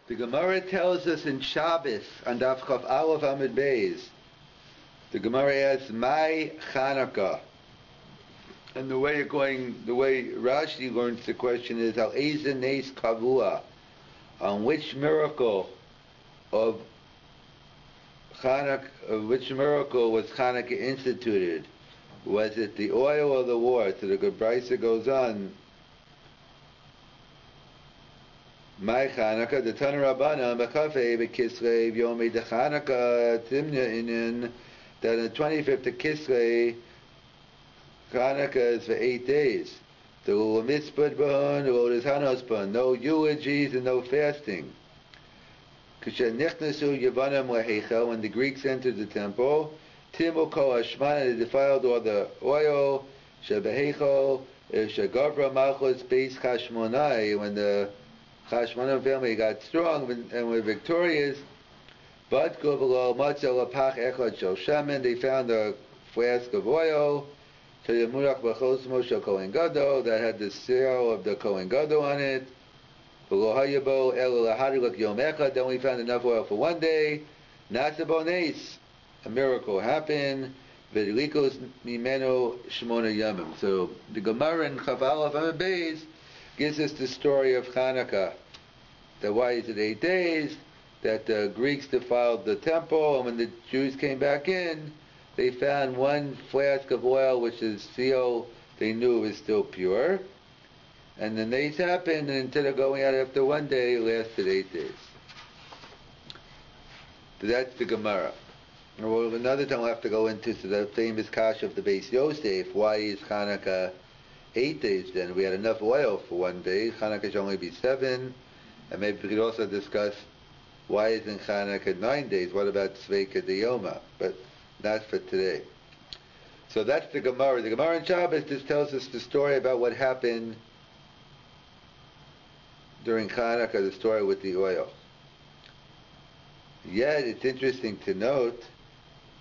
The Gemara tells us in Shabbos on Daf Chav Aleph Amud Beis. The Gemara asks, "My Chanukah," and the way Rashi learns the question is, "Al Eizen Nes Kavua," on which miracle of Chanukah, which miracle was Chanukah instituted? Was it the oil or the water? So the good Brisa goes on. My Chanukah, the Tana Rabbana, B'Kafei, B'Kisrei, V'Yomei the Chanukah, Timna Inin, that on the 25th of Kisrei, Chanukah is for 8 days. The Mitzvah B'Hon, the Rodas Hanosban, no eulogies and no fasting. Kshen Nichnasu Yavanam Laheichel, when the Greeks entered the temple, Timu Kol Hashmana, they defiled all the oil, Shebeheichel, Shegavra Malchus Beis Chashmonai, when the Chashmonim family got strong and were victorious, but they found a flask of oil that had the seal of the Kohen Gadol on it. Then we found enough oil for 1 day. Nasabones, a miracle happened. So the Gemara in Chav Aleph Amud Beis gives us the story of Chanukah. That why is it 8 days? That the Greeks defiled the temple, and when the Jews came back in, they found one flask of oil which is seal they knew was still pure. And the nace happened, and instead of going out after 1 day, it lasted 8 days. So that's the Gemara. Well, another time we'll have to go into the famous kasha of the Beis Yosef. Why is Chanukah 8 days then? We had enough oil for 1 day. Chanukah should only be 7. And maybe we could also discuss why isn't Chanukah 9 days? What about Sveika Diyoma? But not for today. So that's the Gemara. The Gemara in Shabbos just tells us the story about what happened during Chanukah, the story with the oil. Yet it's interesting to note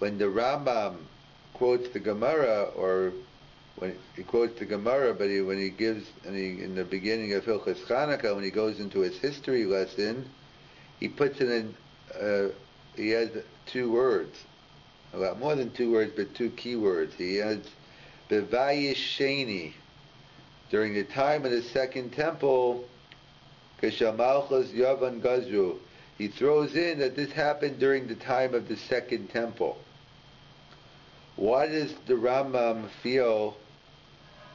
when the Rambam quotes the Gemara, or when he quotes the Gemara, but when he gives, in the beginning of Hilchos Chanukah, when he goes into his history lesson, he puts it in, he has 2 words, a lot more than 2 words, but 2 key words. He adds, Bevayisheni, during the time of the Second Temple, Keshamalchus Yavan Gazru, he throws in that this happened during the time of the Second Temple. Why does the Rambam feel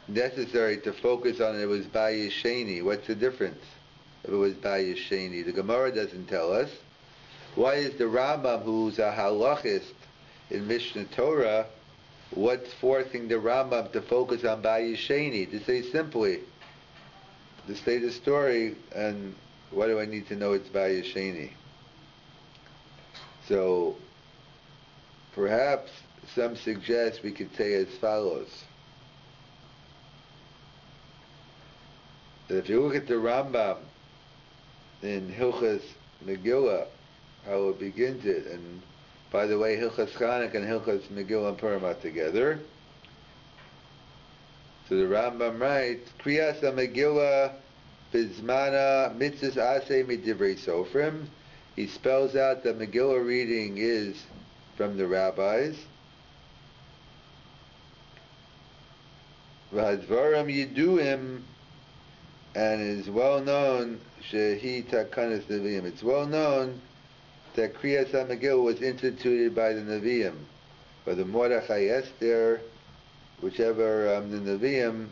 necessary to focus on it was Bayisheni? What's the difference if it was Bayisheni? The Gemara doesn't tell us. Why is the Rambam, who's a halachist in Mishnah Torah, what's forcing the Rambam to focus on Bayisheni? To say simply, to say the story, and why do I need to know it's Bayisheni? So, perhaps some suggest we could say as follows. That if you look at the Rambam in Hilchos Megillah, how it begins it, and by the way, Hilchos Chanukah and Hilchos Megillah and Purim are together. So the Rambam writes, Kriyas HaMegillah Bizmana Mitzvahs Aseh Midivrei Sofrim. He spells out that Megillah reading is from the rabbis. V'hadvarim Yiduim, and it is well known, Shehi Takanas Nevi'im. It's well known that Kriyas HaMegillah was instituted by the Nevi'im, by the Mordechai Esther, whichever the Nevi'im.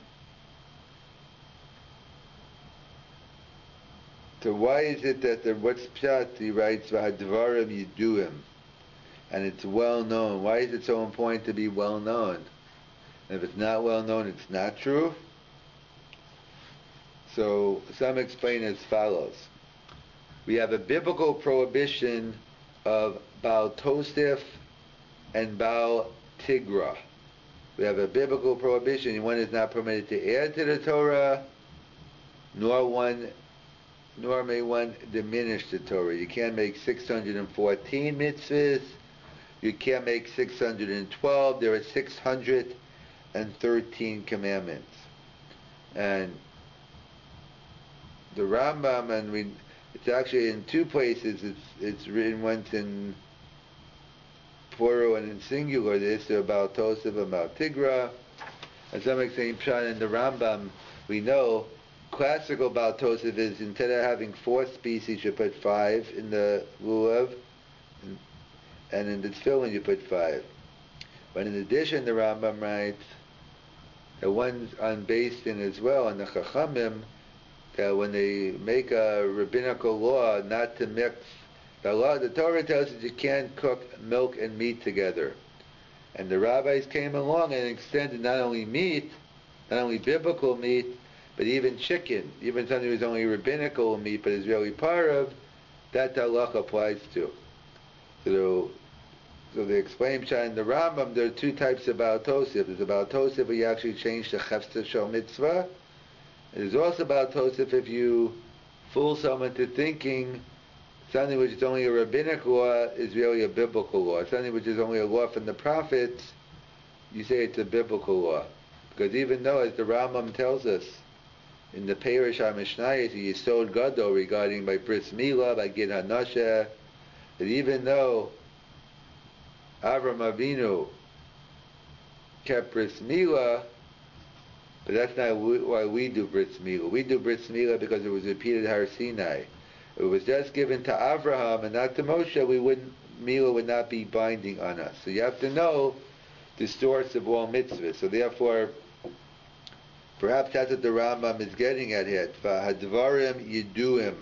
So why is it that what's Pshat, he writes, V'hadvarim Yiduim, and it's well known? Why is it so important to be well known? And if it's not well known, it's not true? So some explain as follows. We have a biblical prohibition of Baal Tosef and Baal Tigra. We have a biblical prohibition. One is not permitted to add to the Torah, nor may one diminish the Torah. You can't make 614 mitzvahs. You can't make 612. There are 613 commandments. And the Rambam, and It's actually in two places. It's written once in plural and in singular. The Isser about Tosef about Tigra. And some explain Pshat in the Rambam. We know classical Baal Tosef is instead of having 4 species, you put 5 in the lulav, and in the tefillin you put 5. But in addition, the Rambam writes that one's on Beis Din as well, and the Chachamim, that when they make a rabbinical law not to mix, the Torah tells us you can't cook milk and meat together. And the rabbis came along and extended not only meat, not only biblical meat, but even chicken, even something that was only rabbinical meat but is really parav, that halach applies to. So they explain in the Rambam there are 2 types of Baal Tosef. There's a Baal Tosef where you actually change the Chefza Shal Mitzvah. And there's also Baal Tosef if you fool someone to thinking something which is only a rabbinic law is really a biblical law. Something which is only a law from the prophets, you say it's a biblical law. Because even though, as the Rambam tells us, in the Perish HaMishnayos, the Yisod Gadol regarding by Bris Milah, by Gid HaNasheh, that even though Avram Avinu kept Bris Milah, but that's not why we do Bris Milah. We do Bris Milah because it was repeated at Har Sinai. If it was just given to Avraham and not to Moshe, Milah would not be binding on us. So you have to know the source of all mitzvahs. So therefore, perhaps that's what the Rambam is getting at here. V'hadvarim yiduim.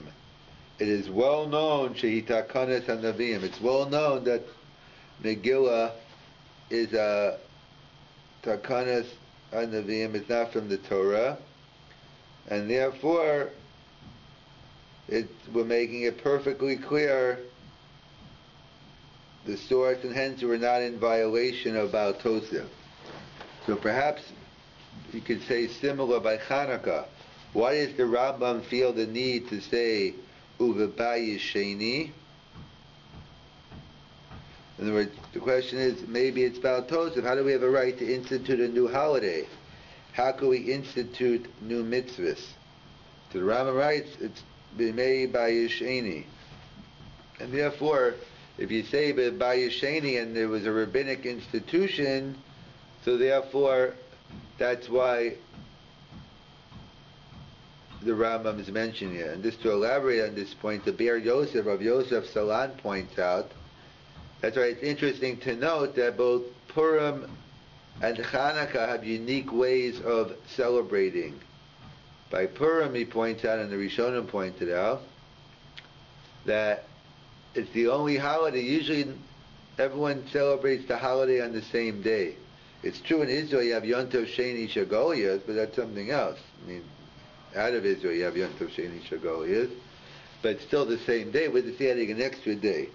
It is well known shehitakanas hanavim. It's well known that Megillah is a takanas hanavim. It's not from the Torah, and therefore we're making it perfectly clear the source, and hence we're not in violation of Baal Tosef. So perhaps you could say similar by Chanukah. Why does the Rambam feel the need to say Uvebayi Sheni? In other words, the question is, maybe it's Baal Tosef. How do we have a right to institute a new holiday? How can we institute new mitzvahs? So the Rambam writes, it's B'mei Bayisheni. And therefore, if you say Bayisheni and there was a rabbinic institution, so therefore, that's why the Rambam is mentioning it. And just to elaborate on this point, the Be'er Yosef of Yosef Salan points out, that's why it's interesting to note that both Purim and Chanukah have unique ways of celebrating. By Purim, he points out, and the Rishonim pointed out, that it's the only holiday. Usually everyone celebrates the holiday on the same day. It's true in Israel you have Yom Tov Sheni Shagoliyas, but that's something else. I mean, out of Israel you have Yom Tov Sheni Shagoliyas, but it's still the same day. We're just adding an extra day.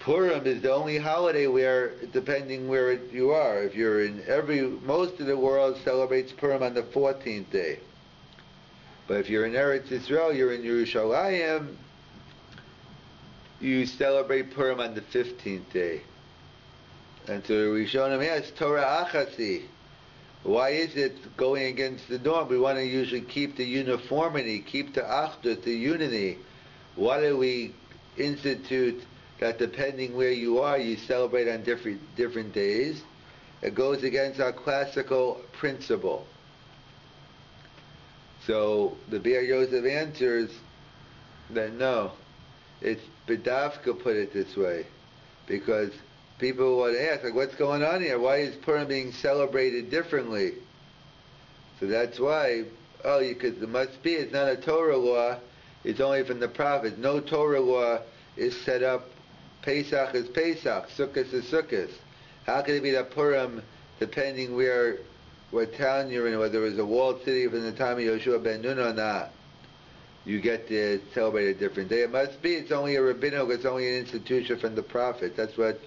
Purim is the only holiday where, depending where you are, if you're in most of the world celebrates Purim on the 14th day. But if you're in Eretz Israel, you're in Yerushalayim, you celebrate Purim on the 15th day. And so Rishonim asks, Torah Achasi, why is it going against the norm? We want to usually keep the uniformity, keep the Achdut, the unity. Why do we institute that depending where you are, you celebrate on different days? It goes against our classical principle. So the Be'er Yosef answers that no, it's B'davka put it this way, because people would ask, like, what's going on here? Why is Purim being celebrated differently? So that's why, because it must be, it's not a Torah law, it's only from the prophets. No Torah law is set up, Pesach is Pesach, Sukkot is Sukkot. How can it be that Purim, depending what town you're in, whether it was a walled city from the time of Yoshua ben Nun or not, you get to celebrate a different day? It must be, it's only a rabbinic, it's only an institution from the prophet. That's what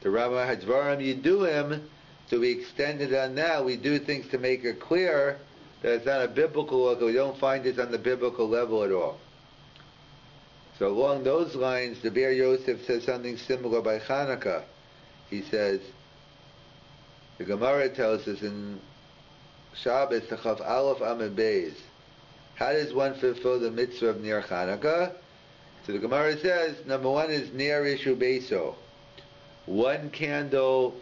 the Rambam Hadvarim Yiduim, so we extend it on now. We do things to make it clear that it's not a biblical law, we don't find this on the biblical level at all. So along those lines, the Be'er Yosef says something similar by Chanukah. He says, the Gemara tells us in Shabbos, the Chav Aleph Amud Beis, how does one fulfill the mitzvah of Ner Chanukah? So the Gemara says, number one is Ner Ishu Beso. One candle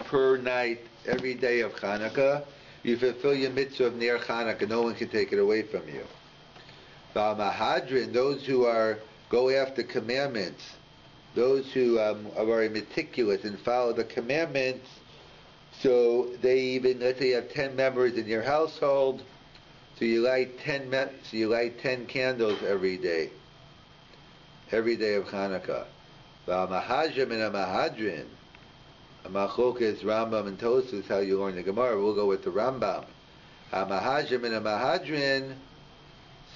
per night, every day of Chanukah. You fulfill your mitzvah of Ner Chanukah. No one can take it away from you. Mahadrin, those who go after commandments, those who are very meticulous and follow the commandments, so they even, let's say you have 10 members in your household, so you light 10 candles every day of Chanukah. Mahadrim and a Mahadrin, a Machlokas, Rambam and Tosfos, how you learn the Gemara. We'll go with the Rambam. A Mahadrim and a Mahadrin.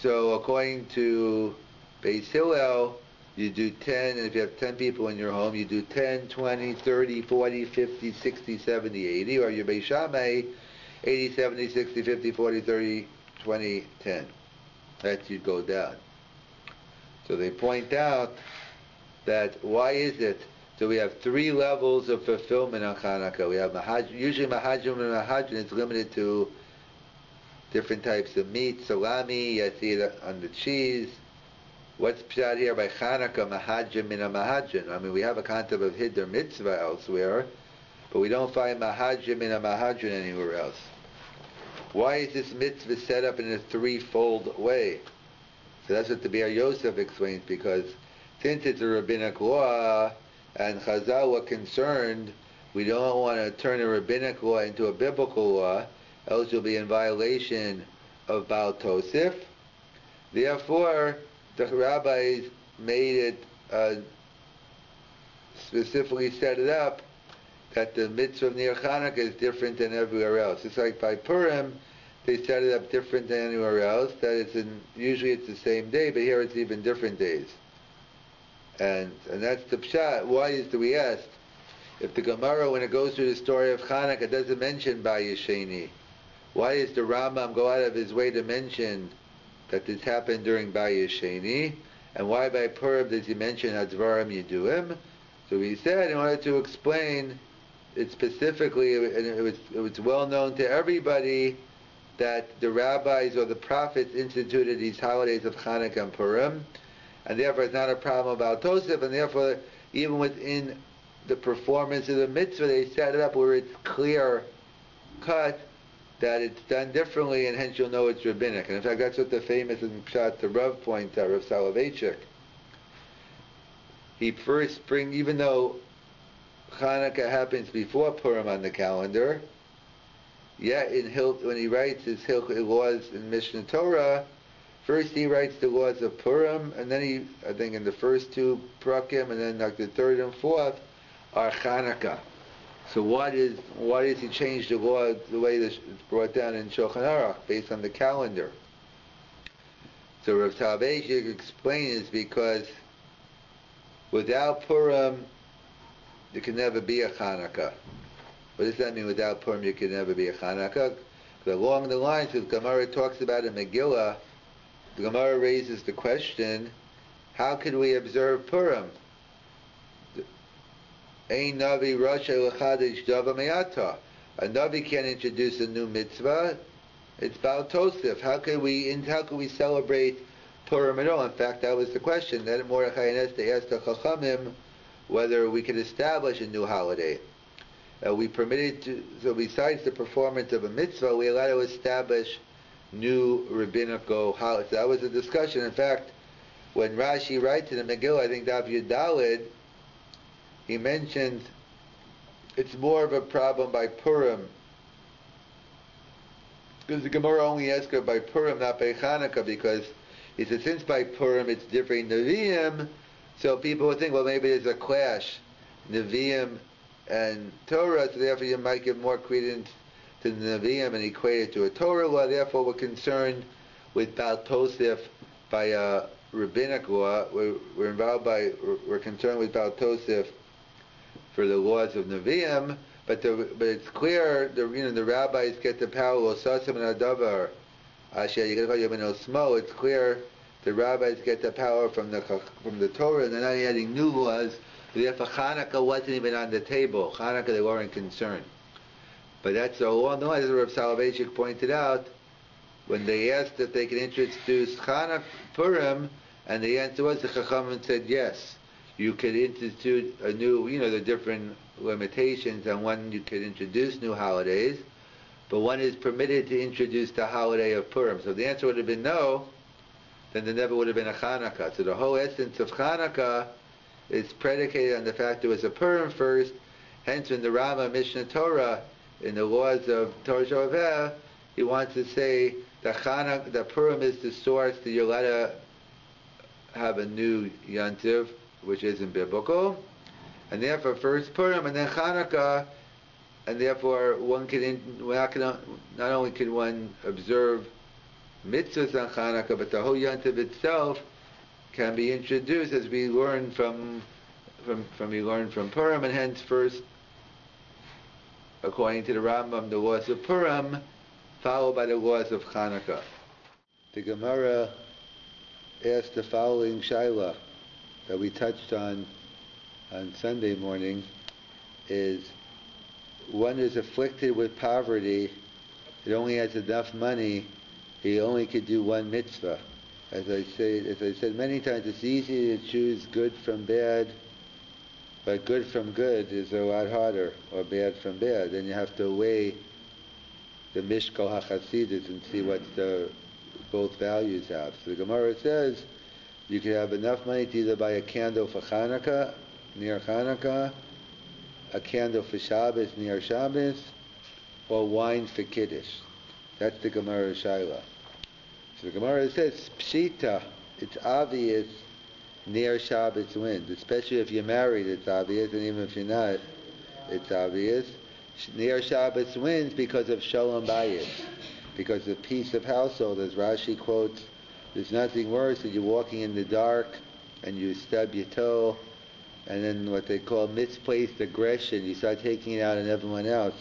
So according to Beis Hillel, you do 10, and if you have 10 people in your home, you do 10, 20, 30, 40, 50, 60, 70, 80, or your Beis Shammai, 80, 70, 60, 50, 40, 30, 20, 10. That you'd go down. So they point out that why is it? So we have 3 levels of fulfillment on Chanukah. We have usually Mahadrim and Mahadrin is limited to different types of meat, salami, you see it on the cheese. What's pshat here by Chanukah, Mahadrim min Mahadrin? I mean, we have a concept of Hiddur Mitzvah elsewhere, but we don't find Mahadrim min Mahadrin anywhere else. Why is this mitzvah set up in a 3-fold way? So that's what the Be'er Yosef explains, because since it's a rabbinic law, and Chazal were concerned, we don't want to turn a rabbinic law into a biblical law, else you'll be in violation of Baal Tosif. Therefore, the rabbis made it, specifically set it up, that the mitzvah of Ner Chanukah is different than everywhere else. It's like by Purim, they set it up different than anywhere else, that usually it's the same day, but here it's even different days. And that's the pshat. Why do we ask? If the Gemara, when it goes through the story of Chanukah, doesn't mention Bayesheni, why does the Rambam go out of his way to mention that this happened during Bayesheni? And why by Purim does he mention Advarim Yeduim? So he said, in order to explain it specifically, and it was well known to everybody that the rabbis or the prophets instituted these holidays of Chanukah and Purim, and therefore it's not a problem about Tosef, and therefore even within the performance of the mitzvah, they set it up where it's clear cut that it's done differently, and hence you'll know it's rabbinic. And in fact, that's what the famous in Pshat the Rav points out, Rav Soloveitchik. He first brings, even though Chanukah happens before Purim on the calendar, yet when he writes his Hilchot laws in Mishnah Torah, first he writes the laws of Purim, and then I think in the first 2 prakim, and then like the 3rd and 4th are Chanukah. So why does he change the law the way it's brought down in Shulchan Aruch based on the calendar? So Rav Soloveitchik explains because without Purim there can never be a Chanukah. What does that mean? Without Purim you can never be a Chanukah? Because along the lines, as Gemara talks about in Megillah, the Gemara raises the question: how can we observe Purim? Ein Navi Rasha L'Chadish Dava Me'ata. A Navi can't introduce a new mitzvah. It's Baal Tosef. How can we celebrate Purim at all? In fact, that was the question. Then Mordechai and Esther asked the Chachamim whether we could establish a new holiday. So besides the performance of a mitzvah, we allowed to establish new rabbinical holidays. That was a discussion. In fact, when Rashi writes in the Megillah, I think Daf Yud Daled, he mentions it's more of a problem by Purim, because the Gemara only asks her by Purim, not by Chanukah, because he said since by Purim it's different Nevi'im, so people would think, well, maybe there's a clash, Nevi'im and Torah, so therefore you might give more credence to the Nevi'im and equate it to a Torah law. Therefore we're concerned with Baal Tosef by a rabbinic law. We're concerned with Baal Tosef for the laws of Nevi'im, but it's clear the rabbis get the power. It's clear the rabbis get the power from the Torah, and they're not adding new laws. Therefore, Chanukah wasn't even on the table. Chanukah, they weren't concerned. But that's along the lines, as Rav Soloveitchik pointed out, when they asked if they could introduce Chanukah Purim, and the answer was the Chachamim said yes. You could institute a new, the different limitations on when you could introduce new holidays, but one is permitted to introduce the holiday of Purim. So if the answer would have been no, then there never would have been a Chanukah. So the whole essence of Chanukah is predicated on the fact there was a Purim first. Hence, in the Rama Mishnah Torah, in the laws of Torah Shaveh, he wants to say that Purim is the source that you're allowed to have a new Yantiv, which isn't biblical, and therefore first Purim and then Chanukah, and therefore not only can one observe mitzvahs on Chanukah, but the whole Yantiv itself can be introduced as we learn from Purim, and hence first, according to the Rambam, the laws of Purim, followed by the laws of Chanukah. The Gemara asked the following shaila that we touched on Sunday morning, is one is afflicted with poverty, he only has enough money, he only could do one mitzvah. As I said many times, it's easy to choose good from bad, but good from good is a lot harder, or bad from bad. Then you have to weigh the Mishkal HaChasidus and see what both values have. So the Gemara says you can have enough money to either buy a candle for Chanukah, near Chanukah, a candle for Shabbos, near Shabbos, or wine for Kiddush. That's the Gemara Shaila. So the Gemara says, Pshita, it's obvious near Shabbos wins, especially if you're married, it's obvious, and even if you're not, it's obvious. Near Shabbos wins because of Shalom Bayit, because of peace of household. As Rashi quotes, there's nothing worse than you're walking in the dark and you stub your toe, and then what they call misplaced aggression, you start taking it out on everyone else.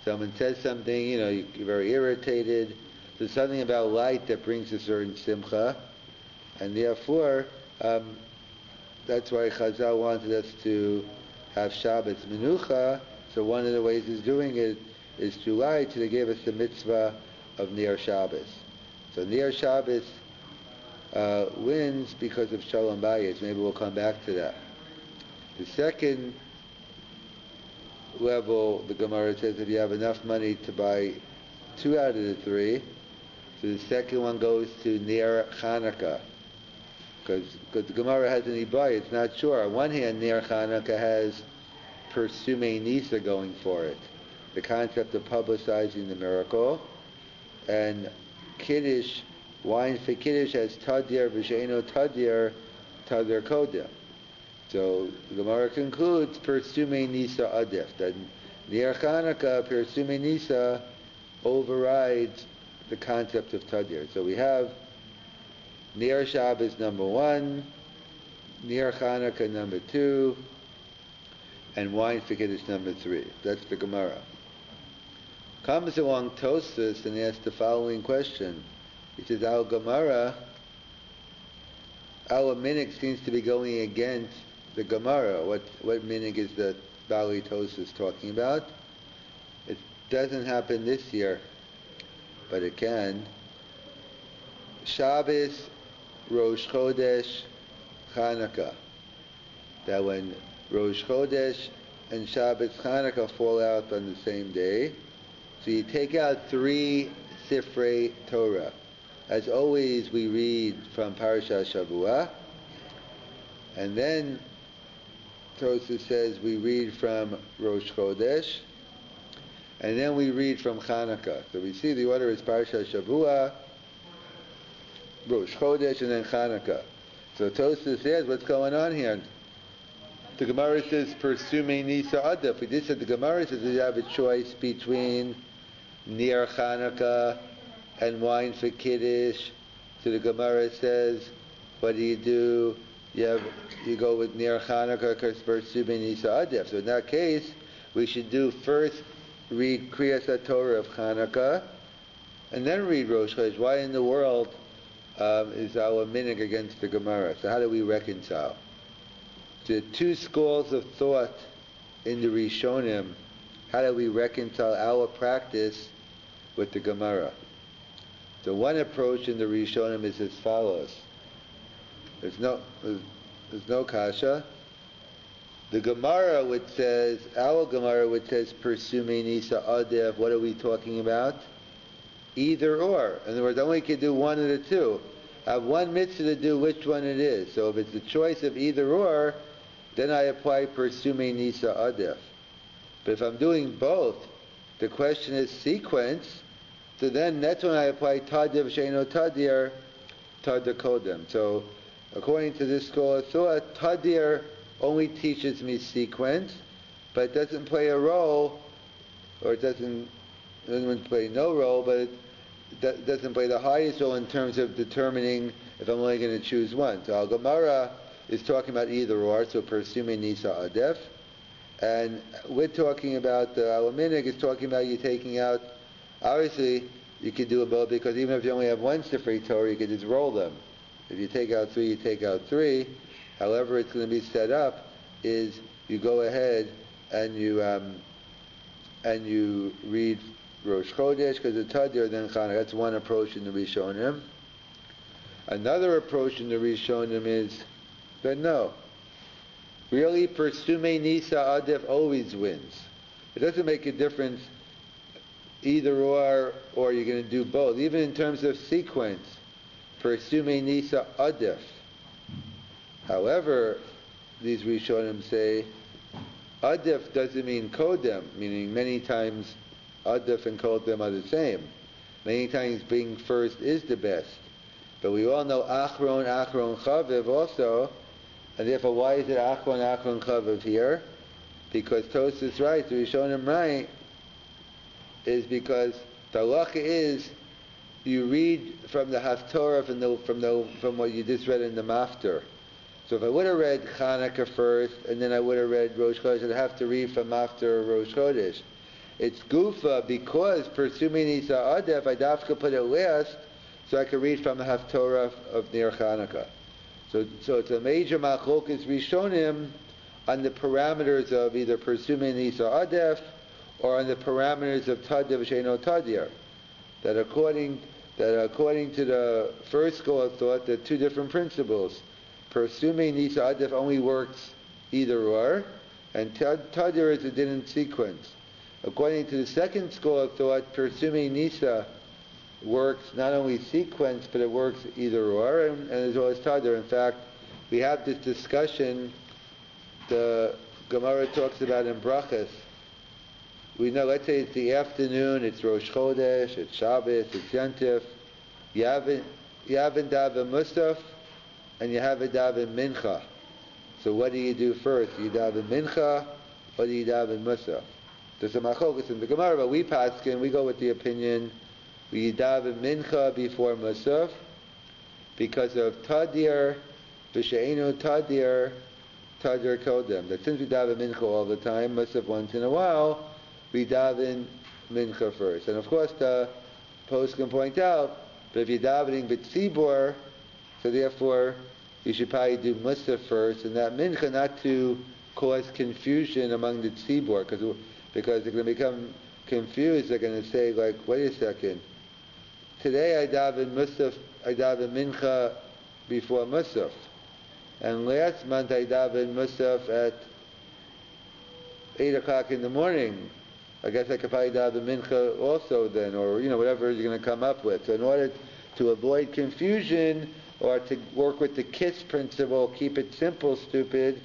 Someone says something, you're very irritated. There's something about light that brings a certain simcha, and therefore, that's why Chazal wanted us to have Shabbos Menucha. So one of the ways he's doing it is through light, so they gave us the mitzvah of Ner Shabbos. So Ner Shabbos wins because of Shalom Bayis. Maybe we'll come back to that. The second level, the Gemara says, if you have enough money to buy 2 out of the 3, so the second one goes to Ner Chanukah. Because the Gemara has an Ibai, it's not sure. On one hand, Ner Chanukah has Persume Nisa going for it, the concept of publicizing the miracle, and Kiddush, wine for Kiddush has Tadir, V'sheino Tadir, Tadir Kodim. So the Gemara concludes Persume Nisa Adif, that Ner Chanukah, Persume Nisa overrides the concept of Tadir. So we have Ner Shabbos number 1, Ner Chanukah number 2, and wine for Kiddush number 3. That's the Gemara. Comes along Tosfos and asks the following question. He says, our Gemara, our minig seems to be going against the Gemara. What minig is the Bali Tosfos talking about? It doesn't happen this year, but it can. Shabbos, Rosh Chodesh, Chanukah. That when Rosh Chodesh and Shabbos Chanukah fall out on the same day, so you take out 3 Sifrei Torah. As always, we read from Parashat Shavua, and then Tosfos says we read from Rosh Chodesh, and then we read from Chanukah. So we see the order is Parashat Shavua, Rosh Chodesh, and then Chanukah. So Tosfos says, what's going on here? The Gemara says, Persume Nisa Adif. We just said the Gemara says you have a choice between Ner Chanukah and wine for Kiddush. So the Gemara says, what do? You go with Ner Chanukah because Persume Nisa Adif. So in that case, we should first read Kriyas HaTorah of Chanukah, and then read Rosh Chodesh. Why in the world is our minig against the Gemara? So how do we reconcile? The 2 schools of thought in the Rishonim, how do we reconcile our practice with the Gemara? So one approach in the Rishonim is as follows. There's no kasha. The Gemara which says, our Gemara which says, Persume Nisa Adev, what are we talking about? Either or. In other words, I only can do one of the two. I have one mitzvah to do which one it is. So if it's a choice of either or, then I apply Persume Nisa Adev. But if I'm doing both, the question is sequence, so then that's when I apply Tadir Sheino Tadir, Tadir Kodem. So according to this school of thought, Tadir only teaches me sequence, but it doesn't play a role, or it doesn't play no role, but it doesn't play the highest role in terms of determining if I'm only going to choose one. So Al-Gemara is talking about either or, so Persume Nisa Adef, and we're talking about, Al-Minig is talking about you taking out, obviously you could do it both, because even if you only have one Sifrei Torah, you could just roll them. If you take out three, you take out three. However it's going to be set up is you go ahead and you read Rosh Chodesh because it's Tadir, then Chanukah. That's one approach in the Rishonim. Another approach in the Rishonim is that no, really Persume Nisa Adef always wins. It doesn't make a difference either or you're going to do both. Even in terms of sequence, Persume Nisa Adef. However, these Rishonim say, Adef doesn't mean Kodem, meaning many times Adef and Kodem are the same. Many times being first is the best. But we all know Achron, Chaviv also, and therefore why is it Achron, Chaviv here? Because Tosfos right, the Rishonim right, is because the halacha is you read from the Haftorah from what you just read in the Mafter. So if I would have read Chanukah first, and then I would have read Rosh Chodesh, I'd have to read from after Rosh Chodesh. It's Gufa, because Persume Nisa Adef, I dafka put it last, so I could read from the Haftorah of near Chanukah. So it's a major machlokas Rishonim on the parameters of either Persume Nisa Adef, or on the parameters of Tadir Sheino Tadir. That according to the first school of thought, there are two different principles. Persume Nisa Adef only works either or, and Tadir is a din in sequence. According to the second school of thought, Persume Nisa works not only sequence, but it works either or, and as well as Tadir. In fact, we have this discussion, the Gemara talks about in Brachas. We know, let's say it's the afternoon, it's Rosh Chodesh, it's Shabbos, it's Yantif, you haven't daven Musaf, and you have a daven mincha. So what do you do first? Do you daven mincha, or do you daven musaf? There's a machlokas in the Gemara, but we paskin, we go with the opinion, we daven mincha before musaf, because of tadir, v'she'enu tadir kodem. That since we daven mincha all the time, musaf once in a while, we daven mincha first. And of course the post can point out, but if you're davening b'tzibor, so therefore you should probably do musaf first, and that mincha not to cause confusion among the tzibor, because they're going to become confused. They're going to say, like, wait a second, today I daven mincha before musaf, and last month I daven musaf at 8 o'clock in the morning. I guess I could probably daven mincha also then, or whatever you're going to come up with. So in order to avoid confusion, or to work with the KISS principle, keep it simple, stupid.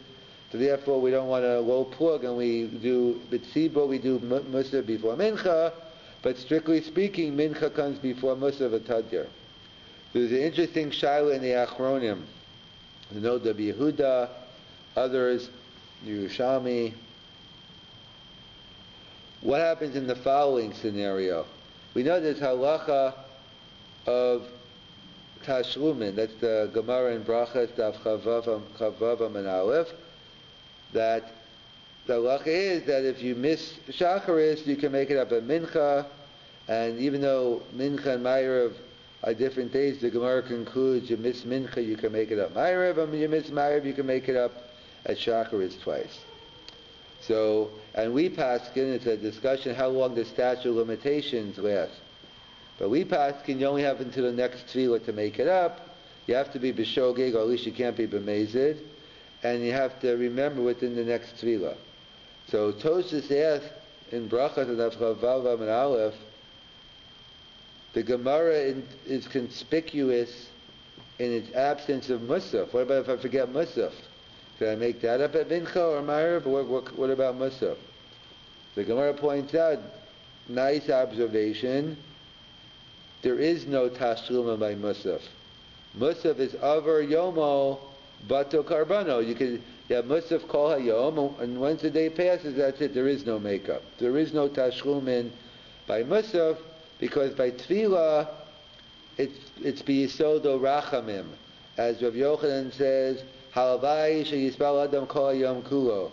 So therefore we don't want to low plug, and we do B'tzibo, we do Musaf before Mincha, but strictly speaking, Mincha comes before Musaf Atadir. There's an interesting shaila in the Achronim. You know, the Yehuda, others, Yerushalmi. What happens in the following scenario? We know there's halacha of Tashlumin, that's the Gemara in Brachas, Daf Chavavam and Aleph, that the halacha is that if you miss Shacharis, you can make it up at Mincha, and even though Mincha and Ma'ariv are different days, the Gemara concludes you miss Mincha, you can make it up Ma'ariv, and when you miss Ma'ariv, you can make it up at Shacharis twice. So, and we paskin, it's a discussion how long the statute of limitations lasts. But we paskin, you only have until the next tefillah to make it up. You have to be b'shogeg, or at least you can't be b'mezid, and you have to remember within the next tefillah. So Tosfos asked in Brachas and Vav and Aleph, the Gemara is conspicuous in its absence of musaf. What about if I forget musaf? Can I make that up at Mincha or Ma'ariv? What about musaf? The Gemara points out, nice observation, there is no tashluma by musaf. Musaf is avar yomo bato karbano. You have musaf kol hayom, and once the day passes, that's it. There is no makeup. There is no tashlumin by musaf, because by tefillah, it's biyisodo rachamim, as Rav Yochanan says, halavai sheyispal adam kol hayom kulo.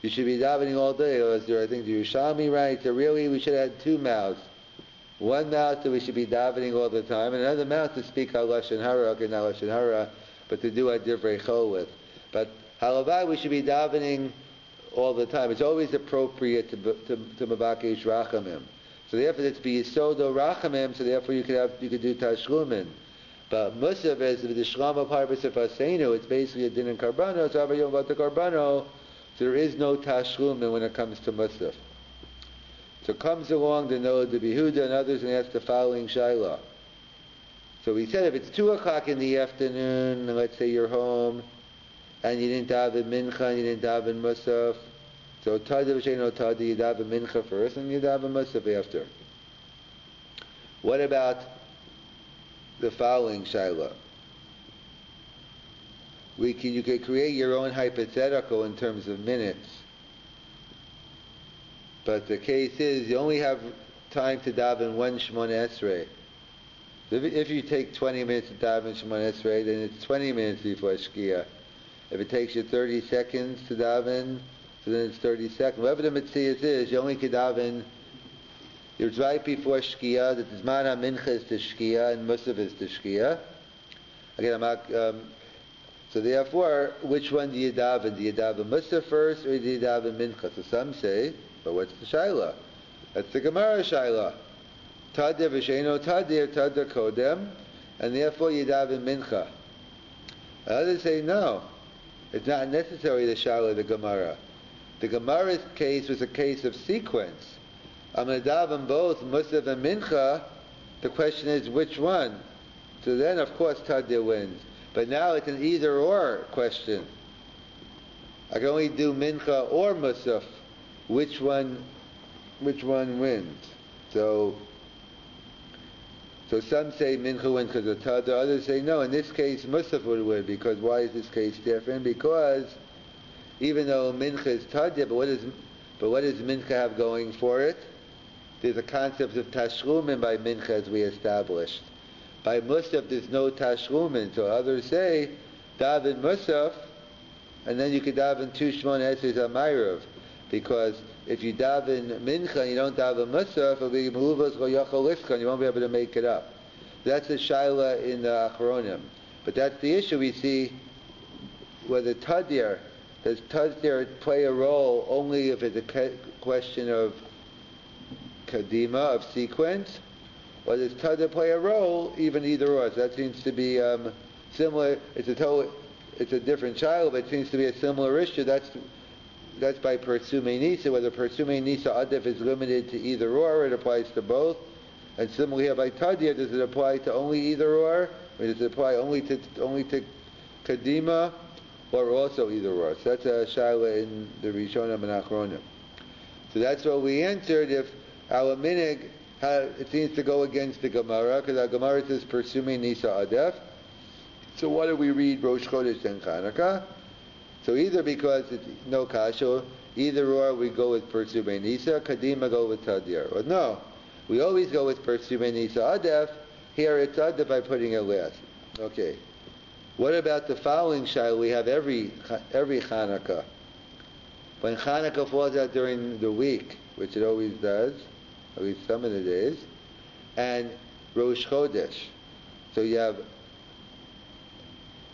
You should be davening all day. Or as I think the Yerushalmi writes, that really we should have two mouths. One mouth that we should be davening all the time, and another mouth to speak Lashon Hara, okay, not Lashon Hara, but to do a divrei chol with. But halavai, we should be davening all the time. It's always appropriate to mabakesh rachamim. So therefore, it's biyisodo rachamim. So therefore, you could do tashlumin. But musaf is the shlama parvus of haseinu. It's basically a din in karbano. So abayom v'ata karbano. So there is no tashlumin when it comes to musaf. So comes along the Noah de Behuda and others, and ask the following shaila. So we said if it's 2 o'clock in the afternoon, and let's say you're home, and you didn't daven mincha, and you didn't daven musaf, so tada v'sheino tada, you daven mincha first, and you daven musaf after. What about the following shaila? You could create your own hypothetical in terms of minutes. But the case is, you only have time to daven one Shemona Esrei. If you take 20 minutes to daven Shemona Esrei, then it's 20 minutes before Shkia. If it takes you 30 seconds to daven, so then it's 30 seconds. Whatever the Metzias is, you only can daven, it's right before Shkia, that the Zman HaMincha is to Shkia, and Musaf is to Shkia. Again, so therefore, which one do you daven? Do you daven Musaf first, or do you daven Mincha? So some say, but what's the shaila? That's the Gemara shaila. Tadir v'sheino tadir, tadir kodem, and therefore you daven mincha. Others say no, it's not necessary the shaila of the Gemara. The Gemara's case was a case of sequence. I'm going to daven both musaf and mincha. The question is which one? So then, of course, tadir wins. But now it's an either or question. I can only do mincha or musaf. Which one wins? So some say mincha wins because of tada. Others say no. In this case, musaf would win. Because why is this case different? Because even though mincha is tada, but what does mincha have going for it? There's a concept of tashlumin by mincha, as we established. By musaf, there's no tashlumin. So others say daven musaf, and then you could daven 2 Shemona Esreis Amayrav. Because if you daven mincha and you don't daven musaf, it'll be mehuvas goyachol liskon. You won't be able to make it up. That's a shaila in the Achronim. But that's the issue we see. Whether tadir, does tadir play a role only if it's a question of kadima, of sequence, or does tadir play a role even either or? So that seems to be similar. It's a different shaila, but it seems to be a similar issue. That's by Persume Nisa, whether Persume Nisa Adif is limited to either or it applies to both. And similarly here by Tadir, does it apply to only either or? Does it apply only to Kadima, or also either or? So that's a shaila in the Rishonim and Achronim. So that's what we answered. If our minig, it seems to go against the Gemara, because our Gemara says Persume Nisa Adif. So why do we read Rosh Chodesh and Chanukah? So either because it's no kasha, either or we go with Persume Nisa, Kadima go with Tadir. Or no, we always go with Persume Nisa Adef. Here it's Adef by putting it last. Okay. What about the following shaila? We have every Chanukah. When Chanukah falls out during the week, which it always does, at least some of the days, and Rosh Chodesh. So you have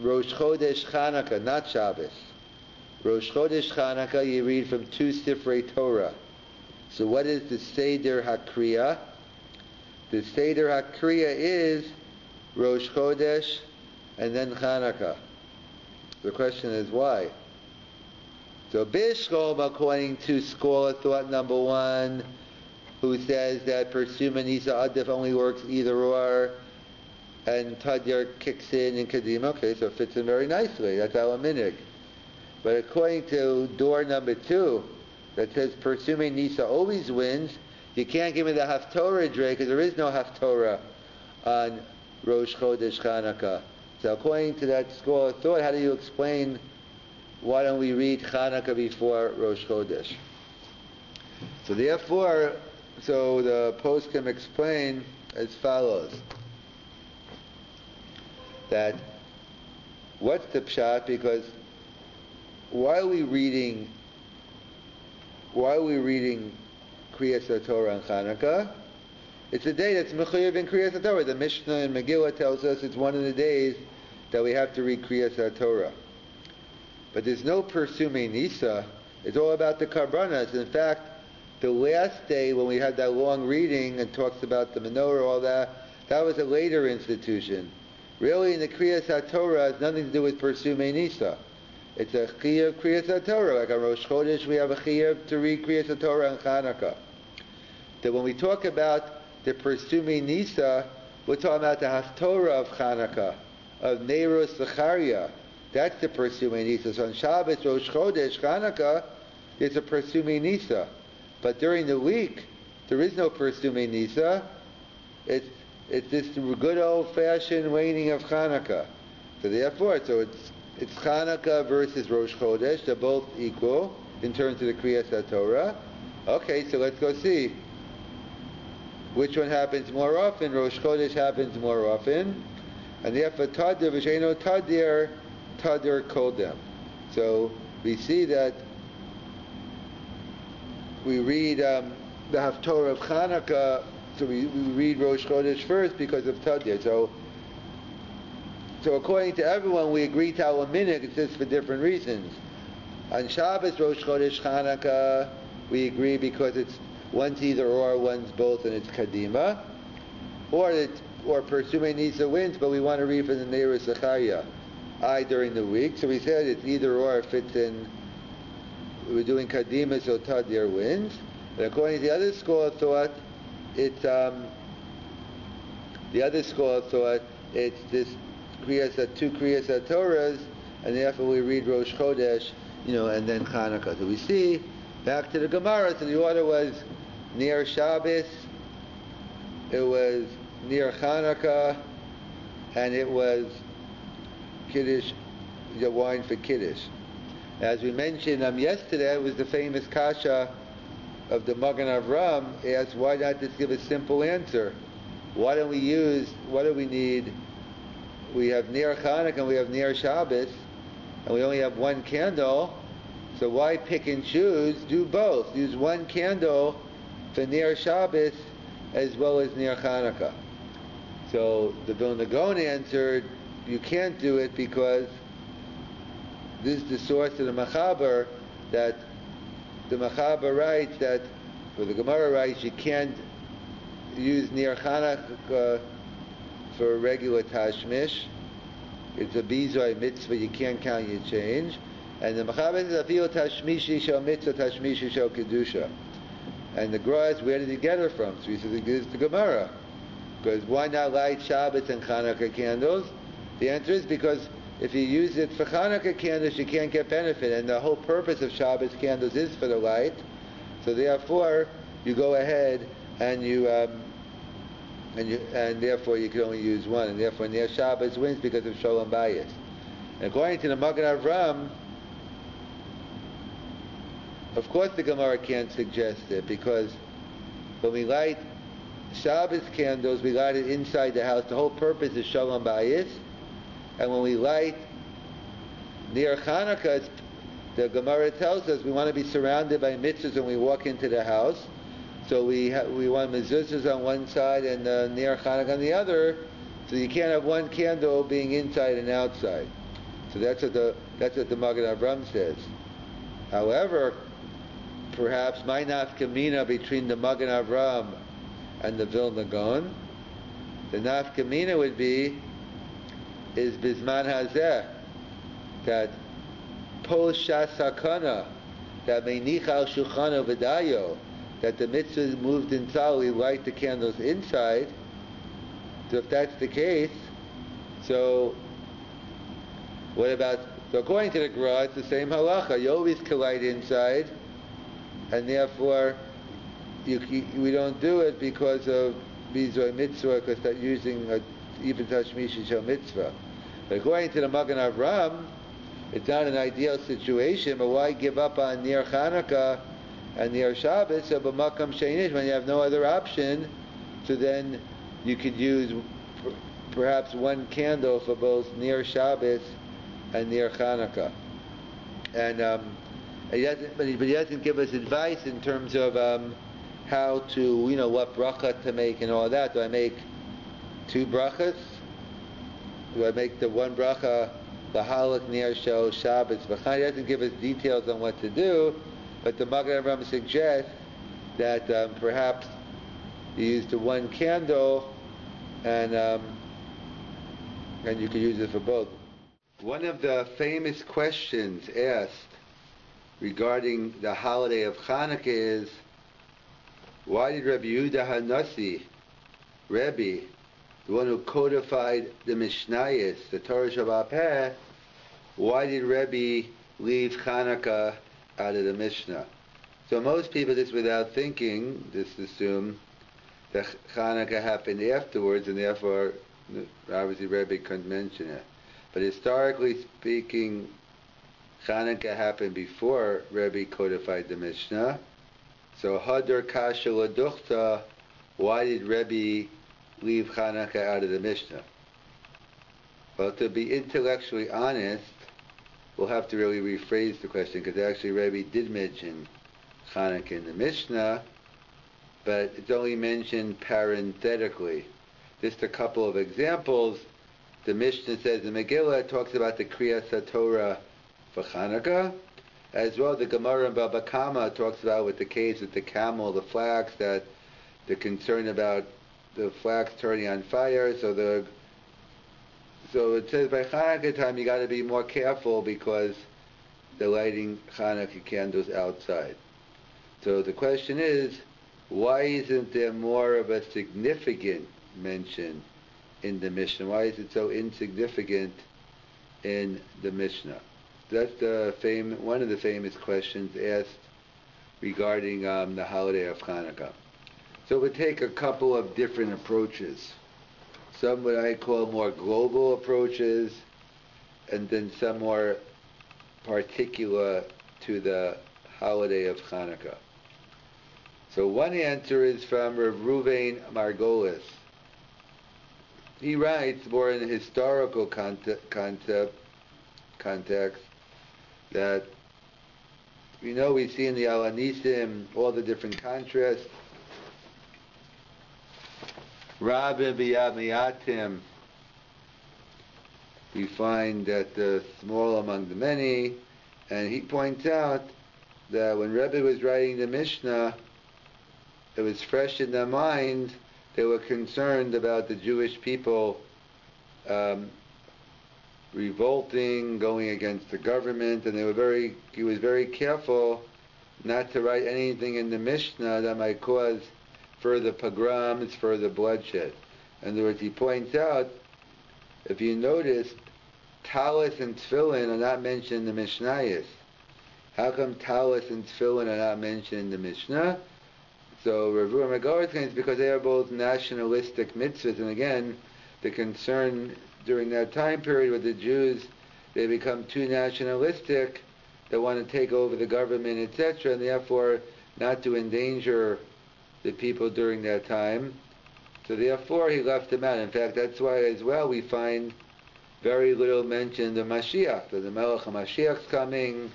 Rosh Chodesh Chanukah, not Shabbos. Rosh Chodesh Chanukah, you read from 2 Sifrei Torah. So what is the Seder HaKriya? The Seder HaKriya is Rosh Chodesh and then Chanukah. The question is why? So Bishkom, according to scholar thought number one, who says that Persuma Nisa Adif only works either or, and Tadyar kicks in Kadima, okay, so it fits in very nicely. That's our minig. But according to door number two, that says Persuma Nisa always wins, you can't give me the Haftorah Dre, because there is no Haftorah on Rosh Chodesh Chanukah. So according to that school of thought, how do you explain, why don't we read Chanukah before Rosh Chodesh? So therefore, so the post can explain as follows. That, what's the pshat? Because why are we reading Kriyas HaTorah on Chanukah? It's a day that's mechuyev in Kriyas HaTorah. The Mishnah in Megillah tells us it's one of the days that we have to read Kriyas HaTorah. But there's no Persumei Nisa. It's all about the Karbanas. In fact, the last day when we had that long reading and talks about the menorah, all that was a later institution. Really, in the Kriyas HaTorah, has nothing to do with Persumei Nisa. It's a chiyuv Kriyas HaTorah. Like on Rosh Chodesh, we have a chiyuv to read Kriyas HaTorah on Chanukah. That when we talk about the Persumei Nisa, we're talking about the Haftorah of Chanukah, of Neiros Zechariah. That's the Persumei Nisa. So on Shabbos, Rosh Chodesh, Chanukah, it's a Persumei Nisa. But during the week, there is no Persumei Nisa. It's this good old-fashioned waning of Chanukah. So therefore, it's Chanukah versus Rosh Chodesh. They're both equal in terms of the Kriyas HaTorah. Okay, so let's go see which one happens more often. Rosh Chodesh happens more often. And therefore, Tadir v'sheino Tadir Kodem. So we see that we read the Haftorah of Chanukah, so we read Rosh Chodesh first because of Tadir. So according to everyone, we agree to our minhag, it's just for different reasons. On Shabbos, Rosh Chodesh, Chanukah, we agree because it's one's either or, one's both, and it's Kadima. Or Persumei Nisa wins, but we want to read from the Neiros Zechariah during the week. So we said it's either or, it fits in. We're doing Kadima, so Tadir wins. And according to the other school of thought, it's this two Kriyas HaTorahs, and therefore we read Rosh Chodesh, and then Chanukah. So we see, back to the Gemara, so the order was near Shabbos, it was near Chanukah, and it was Kiddush, the wine for Kiddush. As we mentioned yesterday, it was the famous kasha of the Magen Avram, asked, why not just give a simple answer? What do we need? We have near Chanukah and we have near Shabbos, and we only have one candle, so why pick and choose? Do both. Use one candle for near Shabbos as well as near Chanukah. So the Vilna Gaon answered, you can't do it because this is the source of the Machaber, that the Machaber writes that, or the Gemara writes, you can't use near Chanukah for a regular tashmish. It's a bizoi mitzvah, you can't count your change. And the Machaber says, Afil tashmishi shel mitzvah, tashmishi shel kedusha. And the Gra asks, where did he get her from? So he says, it's the Gemara. Because why not light Shabbos and Chanukah candles? The answer is because if you use it for Chanukah candles, you can't get benefit. And the whole purpose of Shabbos candles is for the light. So therefore, you go ahead and and therefore you can only use one. And therefore, near Shabbos wins because of Shalom Bayis. And according to the Magen Avram, of course the Gemara can't suggest it, because when we light Shabbos candles, we light it inside the house. The whole purpose is Shalom Bayis. And when we light near Chanukah, the Gemara tells us we want to be surrounded by mitzvahs when we walk into the house. So we want mezuzahs on one side and near Chanukah on the other. So you can't have one candle being inside and outside. So that's what the Magen Avram says. However, perhaps my nafkamina between the Magen Avram and the Vilna Gaon The nafkamina would be is bisman hazeh, that post shasakana, that meinicha al shulchano v'dayo, that the mitzvah is moved inside, we light the candles inside. So if that's the case, so what about, so according to the Gra, it's the same halacha. You always can light inside, and therefore we don't do it because of Mitzvah mitzvah, because they're using even Tashmish Shel mitzvah. But according to the Magen Avram, it's not an ideal situation, but why give up on near Chanukah and near Shabbos? So b'makam sheinish, when you have no other option, so then you could use perhaps one candle for both near Shabbos and near Chanukah. And he doesn't give us advice in terms of how to, what bracha to make and all that. Do I make two brachas? Do I make the one bracha, the halak near Shel Shabbos? He doesn't give us details on what to do, but the Magen Avraham suggests that perhaps you use the one candle and you can use it for both. One of the famous questions asked regarding the holiday of Chanukah is, why did Rabbi Yehuda Hanassi, Rabbi, the one who codified the Mishnayos, the Torah Shabbat Peh, why did Rabbi leave Chanukah out of the Mishnah? So most people, just without thinking, just assume that Chanukah happened afterwards, and therefore, obviously, Rabbi couldn't mention it. But historically speaking, Chanukah happened before Rabbi codified the Mishnah. So Hadar Kasha Laduchta, why did Rabbi leave Chanukah out of the Mishnah? Well, to be intellectually honest, we'll have to really rephrase the question, because actually Rabbi did mention Chanukah in the Mishnah, but it's only mentioned parenthetically. Just a couple of examples. The Mishnah says the Megillah talks about the Kriyas HaTorah for Chanukah. As well, the Gemara in Baba Kama talks about with the case with the camel, the flax, that the concern about the flax turning on fire. So it says by Chanukah time you got to be more careful because they're lighting Chanukah candles outside. So the question is, why isn't there more of a significant mention in the Mishnah? Why is it so insignificant in the Mishnah? That's one of the famous questions asked regarding the holiday of Chanukah. So we take a couple of different approaches. Some what I call more global approaches, and then some more particular to the holiday of Chanukah. So one answer is from Rav Ruvain Margolis. He writes more in a historical context that we see in the Alanisim all the different contrasts. Rabbi B'Yamiyatim, we find that the small among the many, and he points out that when Rabbi was writing the Mishnah, it was fresh in their mind. They were concerned about the Jewish people revolting, going against the government, and he was very careful not to write anything in the Mishnah that might cause further pogroms, further bloodshed. In other words, he points out, if you notice, talis and tefillin are not mentioned in the Mishnayos. How come talis and tefillin are not mentioned in the Mishnah? So Rav Ruvain Margolis explains because they are both nationalistic mitzvahs, and again, the concern during that time period with the Jews, they become too nationalistic, they want to take over the government, etc., and therefore not to endanger the people during that time. So therefore he left them out. In fact, that's why as well we find very little mention of Mashiach. So the Melech HaMashiach's coming,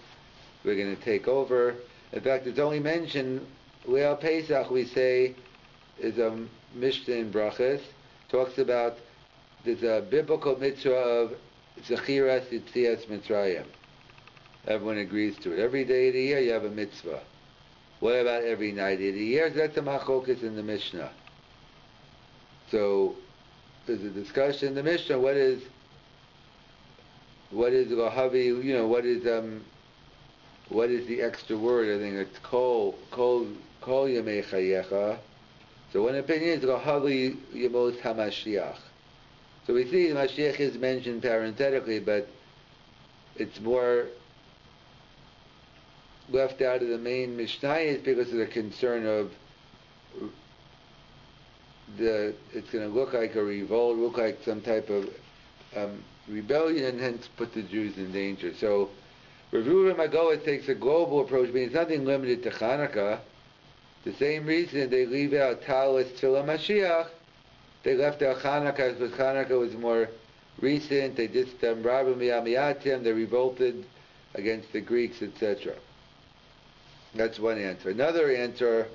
we're going to take over. In fact, it's only mentioned, Leil Pesach we say, is a Mishnah in Brachas, talks about there's a biblical mitzvah of Zechiras Yitzias Mitzrayim. Everyone agrees to it. Every day of the year you have a mitzvah. What about every night of the year? That's a machlokas in the Mishnah. So there's a discussion in the Mishnah. What is Lahavi? What is the extra word? I think it's kol yamei chayecha. So one opinion is Lahavi Yemos HaMashiach. So we see Mashiach is mentioned parenthetically, but it's more left out of the main Mishnayos because of the concern of it's going to look like a revolt, look like some type of rebellion, and hence put the Jews in danger. So Rav Reuven Magoa takes a global approach, meaning it's nothing limited to Chanukah. The same reason they leave out Talis Tfilah Mashiach, they left out Chanukah because Chanukah was more recent. They just Rabbi Miyamiyatim, they revolted against the Greeks, etc. That's one answer. Another answer,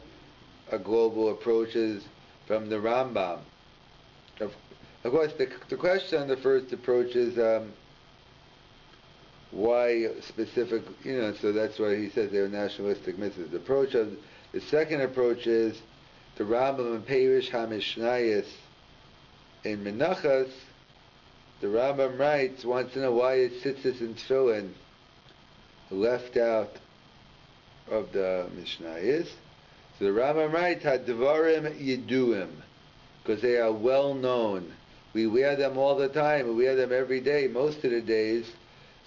a global approach, is from the Rambam. Of course, the question on the first approach is why specific, so that's why he says they were nationalistic myths. The second approach is the Rambam and Perish HaMishnayos in Menachos. The Rambam writes, wants to know why is tzitzis and tefillin left out of the Mishnayos. So the Rambam writes, Hadvarim Yiduim, because they are well known. We wear them all the time. We wear them every day, most of the days.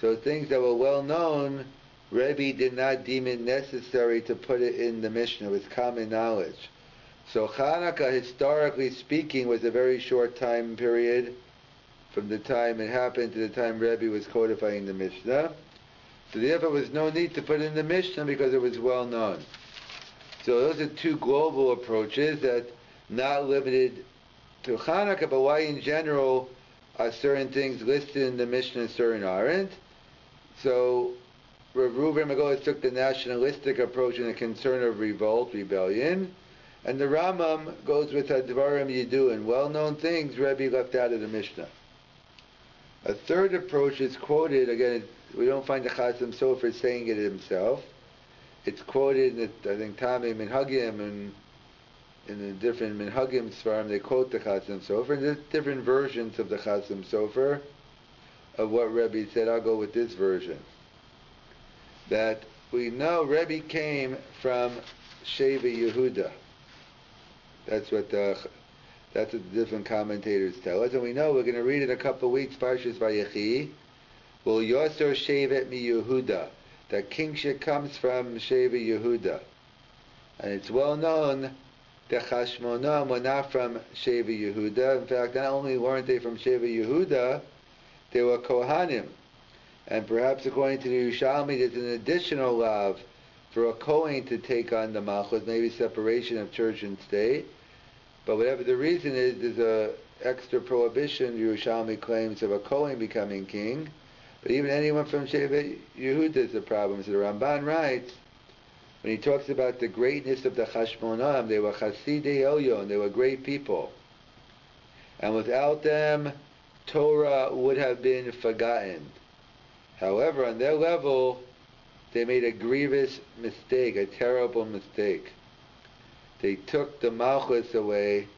So things that were well known, Rabbi did not deem it necessary to put it in the Mishnah. It was common knowledge. So Chanukah, historically speaking, was a very short time period from the time it happened to the time Rabbi was codifying the Mishnah. So therefore there was no need to put it in the Mishnah because it was well known. So those are two global approaches that not limited to Chanukah, but why in general are certain things listed in the Mishnah and certain aren't. So Rav Reuven Magoas took the nationalistic approach in the concern of rebellion, and the Rambam goes with Hadvarim Yiduin, well-known things Rebbe left out of the Mishnah. A third approach is quoted, again, we don't find the Chasam Sofer saying it himself. It's quoted in the, I think, Tami Minhagim, and in the different Minhagim Svarim, they quote the Chasam Sofer, and there's different versions of the Chasam Sofer of what Rebbe said. I'll go with this version. That we know Rebbe came from Sheva Yehuda. That's what the different commentators tell us, and we know we're going to read in a couple of weeks Parshas Vayechi. Well, Yosor Shevet mi Yehuda, that kingship comes from Sheva Yehuda, and it's well known the Chashmonim were not from Sheva Yehuda. In fact, not only weren't they from Sheva Yehuda, they were Kohanim. And perhaps according to the Yerushalmi, there's an additional lav for a Kohen to take on the Malchus, maybe separation of church and state. But whatever the reason is, there's a extra prohibition, Yerushalmi claims, of a Kohen becoming king. But even anyone from Sheva Yehuda is a problem. So the Ramban writes, when he talks about the greatness of the Chashmonim, they were Chasidei Elyon, they were great people. And without them, Torah would have been forgotten. However, on their level, they made a grievous mistake, a terrible mistake. They took the Malchus away,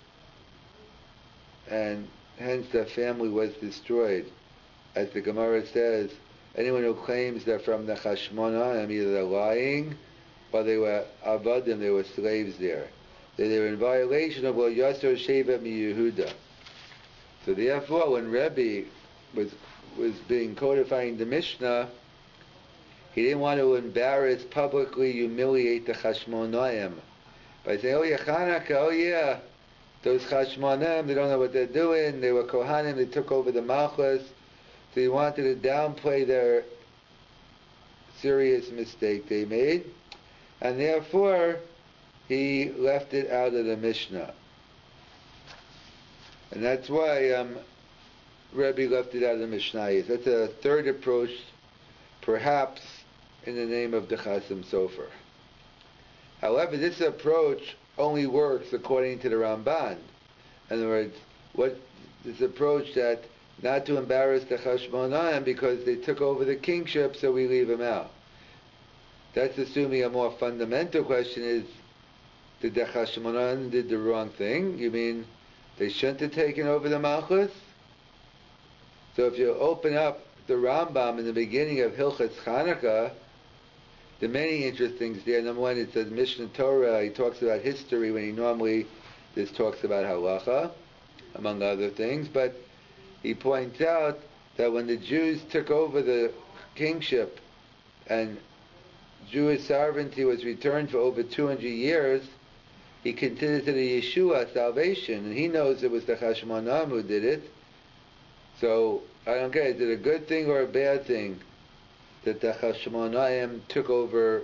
and hence their family was destroyed. As the Gemara says, anyone who claims they're from the Chashmonim, either they're lying, or they were avadim, they were slaves there. They were in violation of Yosor Shevet mi Yehuda. So therefore, when Rebbe was being codifying the Mishnah, he didn't want to embarrass, publicly humiliate the Chashmonaim by saying, oh yeah, Chanukah, oh yeah, those Chashmonaim, they don't know what they're doing, they were Kohanim, they took over the Malchus. So he wanted to downplay their serious mistake they made, and therefore he left it out of the Mishnah. And that's why Rebbe left it out of the Mishnah. That's a third approach, perhaps in the name of the Chasam Sofer. However, this approach only works according to the Ramban. In other words, this approach that not to embarrass the Chashmonaim because they took over the kingship, so we leave them out. That's assuming a more fundamental question is, did the Chashmonaim did the wrong thing? You mean they shouldn't have taken over the Malchus. So if you open up the Rambam in the beginning of Hilchas Chanukah, there are many interesting things there. Number one, it says Mishnah Torah. He talks about history when he normally this talks about halacha, among other things. But he points out that when the Jews took over the kingship and Jewish sovereignty was returned for over 200 years, he considered it a Yeshua, salvation, and he knows it was the Chashmonam who did it. So I don't care, is it a good thing or a bad thing that the Chashmonayim took over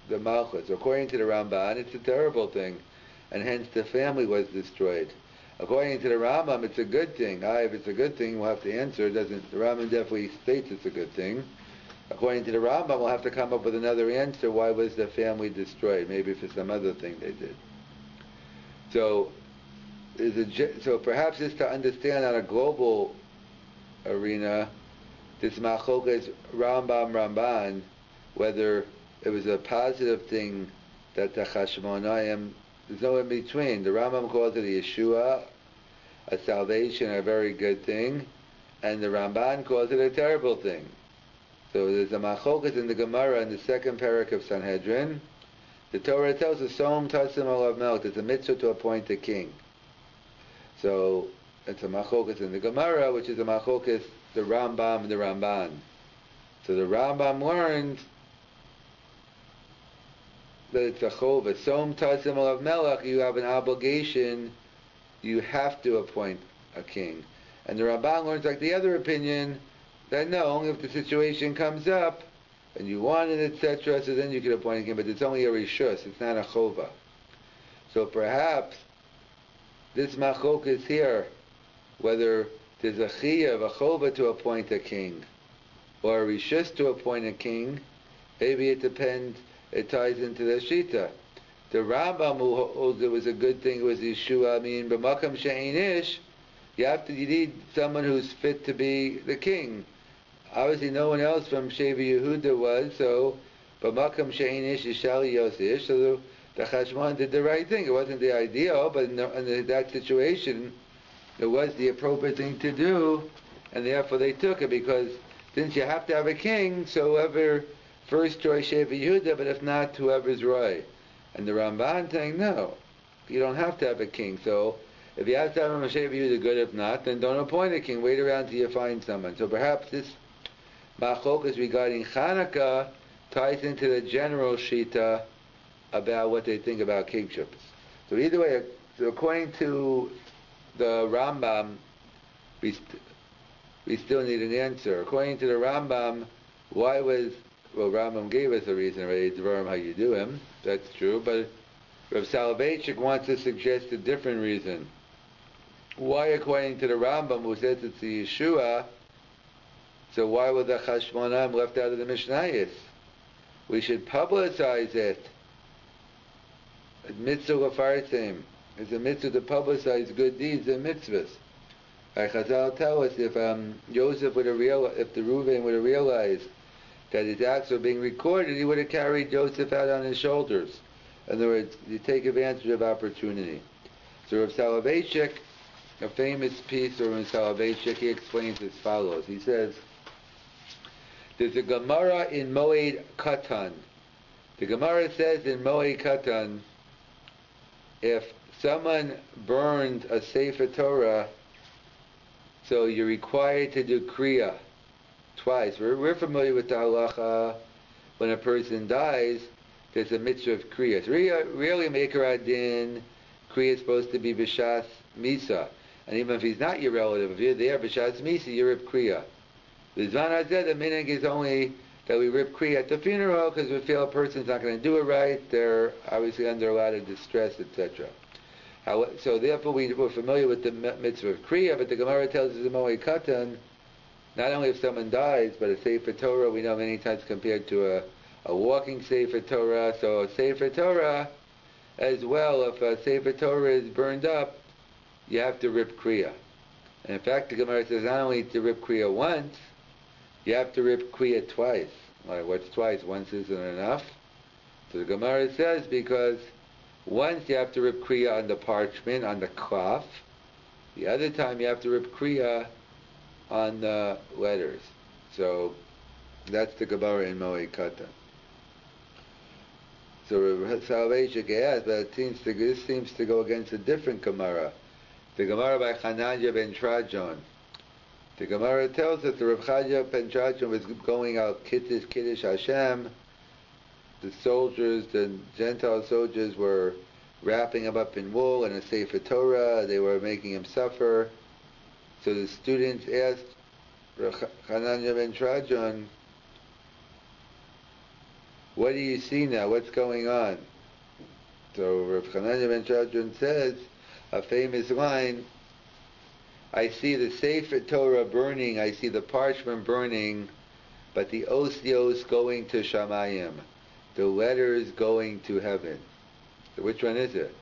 the Malchus? According to the Ramban, it's a terrible thing, and hence the family was destroyed. According to the Rambam, it's a good thing. If it's a good thing, we'll have to answer. The Rambam definitely states it's a good thing. According to the Rambam, we'll have to come up with another answer. Why was the family destroyed? Maybe for some other thing they did. So perhaps just to understand on a global arena, this Machokas Ramban, whether it was a positive thing that the Chashmonayim, there's no in between. The Rambam calls it a Yeshua, a salvation, a very good thing, and the Ramban calls it a terrible thing. So there's a Machokas in the Gemara in the second parak of Sanhedrin. The Torah tells us, Som Tasim Olav Melech, it's a mitzvah to appoint a king. So it's a Machokas in the Gemara, which is a Machokas, the Rambam and the Ramban. So the Rambam learns that it's a chova. Som Tasim Olav Melech, you have an obligation, you have to appoint a king. And the Ramban learns, like the other opinion, that no, only if the situation comes up and you want it, etc., so then you can appoint a king, but it's only a rishus, it's not a chova. So perhaps this machokas here, whether there's a chiyuv, a chova to appoint a king, or a rishus to appoint a king, maybe it depends, it ties into the shita. The Rambam who holds it was a good thing, it was Yeshua, I mean, b'makam she'ein ish, you need someone who's fit to be the king. Obviously no one else from Sheva Yehuda was, so b'makam she'ein ish yishali yosish, so the Chashmon did the right thing. It wasn't the ideal, but in that situation, it was the appropriate thing to do, and therefore they took it, because since you have to have a king, so whoever first choice Sheva Yehuda, but if not, whoever's right. And the Ramban saying, no, you don't have to have a king. So if you have to have a Sheva Yehuda, good. If not, then don't appoint a king. Wait around till you find someone. So perhaps this machokas regarding Chanukah ties into the general shita about what they think about kingships. So either way, so according to the Rambam, we still need an answer. According to the Rambam, Rambam gave us a reason already, it's how you do him, that's true, but Rav Selevan wants to suggest a different reason. Why, according to the Rambam, who says it's the Yeshua, so why was the Chashmonam left out of the Mishnayos? We should publicize it. Mitzvah lefarsim. It's a mitzvah to publicize good deeds and mitzvahs. Chazal tell us if Yosef would have realized, if the Reuven would have realized that his acts were being recorded, he would have carried Joseph out on his shoulders. In other words, you take advantage of opportunity. So Rav Soloveitchik, a famous piece of Rav Soloveitchik, he explains as follows. He says, there's a Gemara in Moed Katan. The Gemara says in Moed Katan, if someone burned a Sefer Torah, so you're required to do Kriya twice. We're familiar with the halacha, when a person dies, there's a mitzvah of Kriya. So really, Meikar Adin, Kriya is supposed to be B'shas Misa. And even if he's not your relative, if you're there, B'shas Misa, you rip Kriya. The Zvan Hazeh, the minhag is only that we rip Kriya at the funeral, because we feel a person's not going to do it right, they're obviously under a lot of distress, etc. So therefore we're familiar with the mitzvah of Kriya, but the Gemara tells us in Moed Katan, not only if someone dies, but a Sefer Torah, we know many times compared to a walking Sefer Torah. So a Sefer Torah, as well, if a Sefer Torah is burned up, you have to rip Kriya. And in fact, the Gemara says not only to rip Kriya once, you have to rip Kriya twice. What's twice? Once isn't enough. So the Gemara says because once you have to rip Kriya on the parchment, on the cloth, The other time you have to rip kriya on the letters. So that's the Gemara in Moed Katan. So Selevan asks, but this seems to go against a different Gemara. The Gemara by Hananya ben Trajan. The Gemara tells us the Rav Chaya ben Trajan was going out Kiddush Hashem. The soldiers, the Gentile soldiers, were wrapping him up in wool and a Sefer Torah. They were making him suffer. So the students asked Rav Hananya ben Trajan, what do you see now? What's going on? So Rav Hananya ben Trajan says, a famous line, I see the Sefer Torah burning, I see the parchment burning, but the osios going to Shamayim, the letters going to heaven. So which one is it?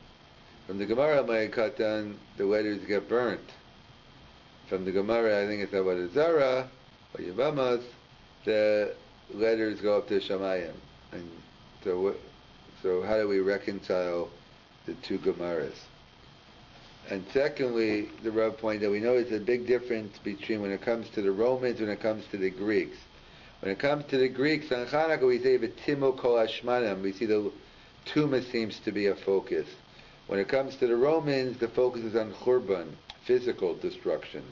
From the Gemara Moed Katan, the letters get burnt. From the Gemara, I think it's Avodah Zarah, or Yevamos, the letters go up to Shamayim. And so how do we reconcile the two Gemaras? And secondly, the Rav pointed out, we know there's a big difference between when it comes to the Romans and when it comes to the Greeks. When it comes to the Greeks, on Chanukah we say v'timo kol hashmanim. We see the Tuma seems to be a focus. When it comes to the Romans, the focus is on Churban, physical destruction.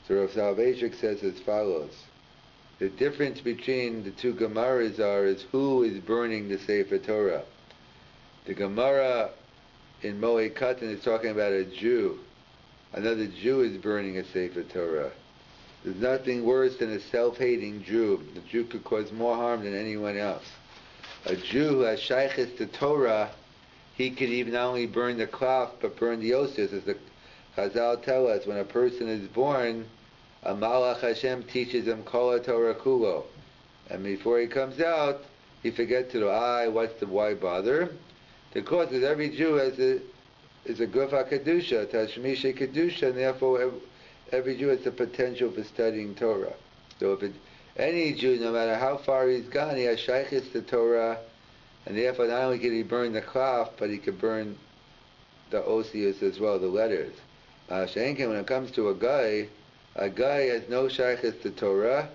So Rav Soloveitchik says as follows. The difference between the two Gemaras is who is burning the Sefer Torah. The Gemara in Moed Katan is talking about a Jew. Another Jew is burning a Sefer Torah. There's nothing worse than a self-hating Jew. The Jew could cause more harm than anyone else. A Jew who has shaykhis to Torah, he could even not only burn the cloth, but burn the osios. As the Chazal tell us, when a person is born, a Malach Hashem teaches him Kol Torah Kulo. And before he comes out, he forgets to do, why bother? Because every Jew is a Gufa Kedusha, Tashmisha Kedusha, and therefore every Jew has the potential for studying Torah. So if any Jew, no matter how far he's gone, he has shaykhis to Torah, and therefore not only can he burn the cloth, but he can burn the osios as well, the letters. When it comes to a guy has no shaykhis to Torah.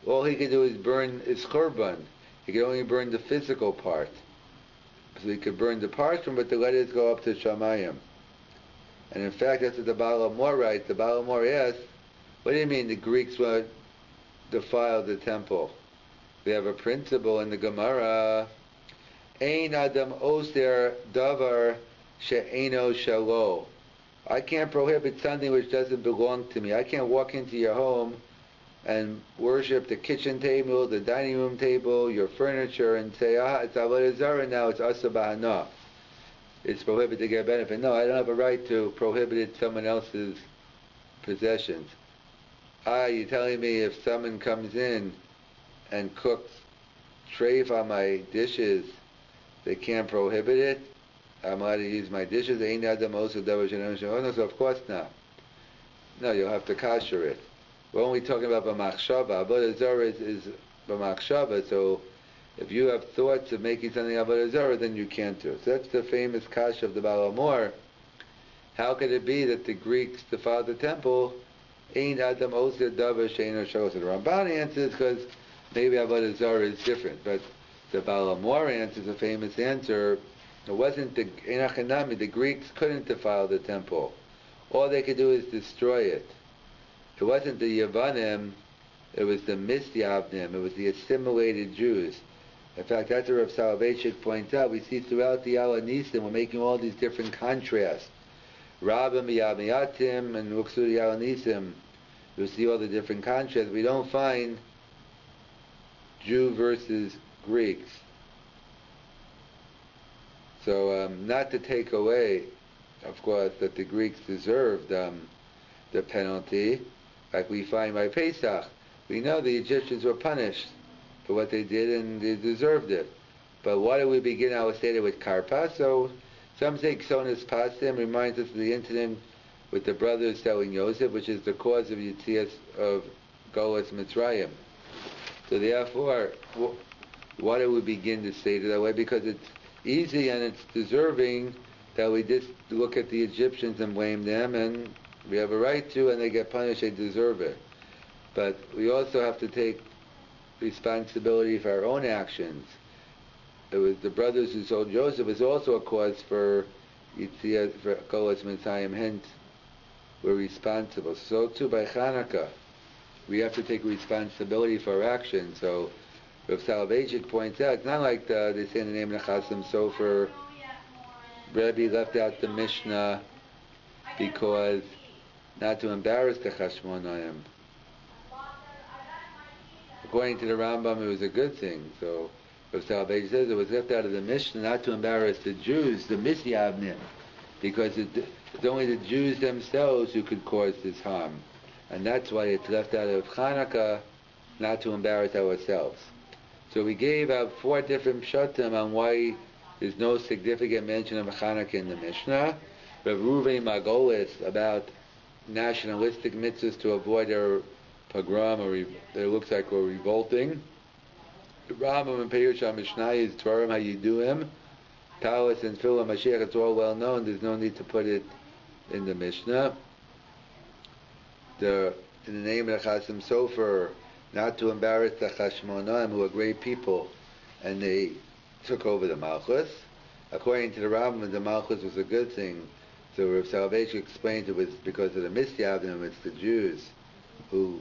All he can do is burn his churban. He can only burn the physical part. So he could burn the parchment, but the letters go up to Shamayim. And in fact, that's what the Baal Amor writes. The Baal Amor asks, what do you mean the Greeks would defile the temple? We have a principle in the Gemara, Ein Adam Oser Davar She'eno Shalo. I can't prohibit something which doesn't belong to me. I can't walk into your home and worship the kitchen table, the dining room table, your furniture, and say, it's Avodah Zarah now, it's Asa Ba'ana. It's prohibited to get benefit. No, I don't have a right to prohibit someone else's possessions. You're telling me if someone comes in and cooks treif on my dishes, they can't prohibit it? I'm allowed to use my dishes? So of course not. No, you'll have to kasher it. We're only talking about b'machshava. Avodah Zarah is b'machshava, so if you have thoughts of making something Avodah Zarah, then you can't do it. So that's the famous kasha of the Baal Amor. How could it be that the Greeks defiled the temple? Ein Adam Oser Davar She'eno Shalo. The Ramban answers because maybe Avodah Zarah is different, but the Baal Amor answers a famous answer. It wasn't the Enachanami. The Greeks couldn't defile the temple. All they could do is destroy it. It wasn't the Yavanim, it was the Misyavnim, it was the assimilated Jews. In fact, that's what Rav Soloveitchik points out. We see throughout the Alanisim, we're making all these different contrasts. Rabbi Miyamiyatim and Ruksudi Alanisim, you'll see all the different contrasts. We don't find Jew versus Greeks. So, not to take away, of course, that the Greeks deserved the penalty, like we find by Pesach. We know the Egyptians were punished for what they did and they deserved it. But why do we begin our Seder with Karpa? So some say Ksonis Pasim reminds us of the incident with the brothers selling Yosef, which is the cause of Yitzias of Golas Mitzrayim. So therefore, why do we begin the Seder that way? Because it's easy and it's deserving that we just look at the Egyptians and blame them, and we have a right to, and they get punished, they deserve it. But we also have to take responsibility for our own actions. It was the brothers who sold Joseph was also a cause for Yitzias, for Kolas Mitzrayim, hence we're responsible. So too by Chanukah, we have to take responsibility for our actions. So Rav Soloveitchik points out, it's not like they say in the name of the Chasim Sofer, Rabbi left out the Mishnah because not to embarrass the Chashmonaim. According to the Rambam, it was a good thing. So Rav Soloveitchik says it was left out of the Mishnah not to embarrass the Jews, the Misyavnim, because it's only the Jews themselves who could cause this harm. And that's why it's left out of Chanukah, not to embarrass ourselves. So we gave out 4 different pshatim on why there's no significant mention of Chanukah in the Mishnah. Rav Reuven Margolis about nationalistic mitzvahs to avoid a pogrom, or that it looks like we're revolting. The Rambam and Peyush HaMishnah is Tvarim HaYiduim, Talis and Phila Mashiach, it's all well known, there's no need to put it in the Mishnah. In the name of the Chasim Sofer, not to embarrass the Chashmonaim, who are great people, and they took over the Malchus. According to the Rambam, the Malchus was a good thing. So Rav Soloveitchik explained it was because of the Misyavnim, it's the Jews who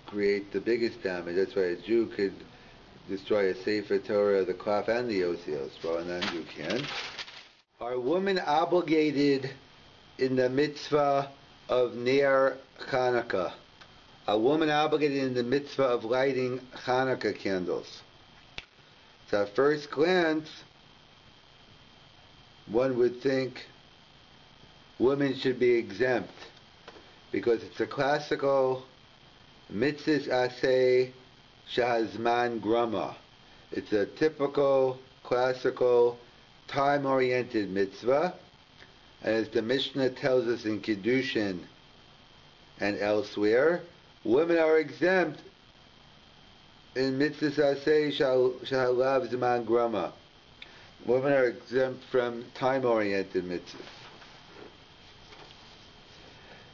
create the biggest damage. That's why a Jew could destroy a Sefer Torah, the Klaf, and the Osios. Well, a non-Jew can't. Are women obligated in the mitzvah of Ner Chanukah? A woman obligated in the mitzvah of lighting Chanukah candles? So at first glance, one would think women should be exempt, because it's a classical mitzvah aseh shahazman grama. It's a typical, classical, time-oriented mitzvah, and as the Mishnah tells us in Kiddushin and elsewhere, women are exempt in mitzvah aseh shahalav zman grama. Women are exempt from time-oriented mitzvahs.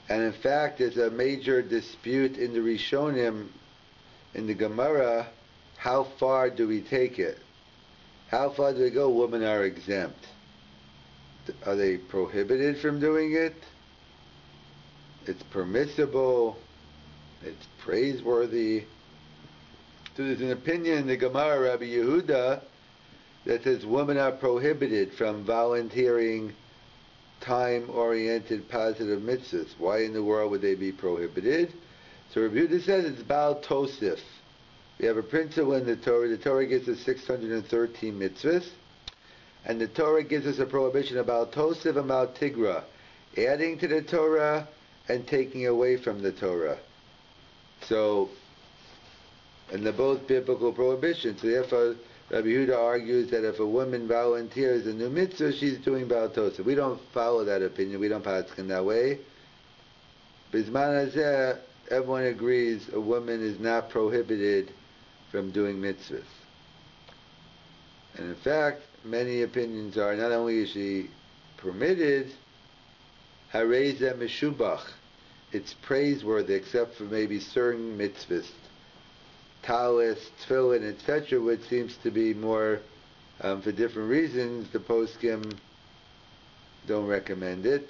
And in fact, there's a major dispute in the Rishonim, in the Gemara, how far do we take it? How far do we go? Women are exempt. Are they prohibited from doing it? It's permissible. It's praiseworthy. So there's an opinion in the Gemara, Rabbi Yehuda, that says women are prohibited from volunteering time-oriented positive mitzvahs. Why in the world would they be prohibited? So Rabbi Yehuda says it's Baal Tosif. We have a principle in the Torah. The Torah gives us 613 mitzvahs, and the Torah gives us a prohibition about Tosif and about Tigra, adding to the Torah and taking away from the Torah. So, and they're both biblical prohibitions. So therefore, Rabbi Yehuda argues that if a woman volunteers a new mitzvah, she's doing Baal Tosef. We don't follow that opinion. We don't paskin that way. Bizman hazeh, everyone agrees a woman is not prohibited from doing mitzvahs. And in fact, many opinions are not only is she permitted, hareza meshubach, it's praiseworthy, except for maybe certain mitzvahs, talis, tefillin, etc., which seems to be more for different reasons. The poskim don't recommend it,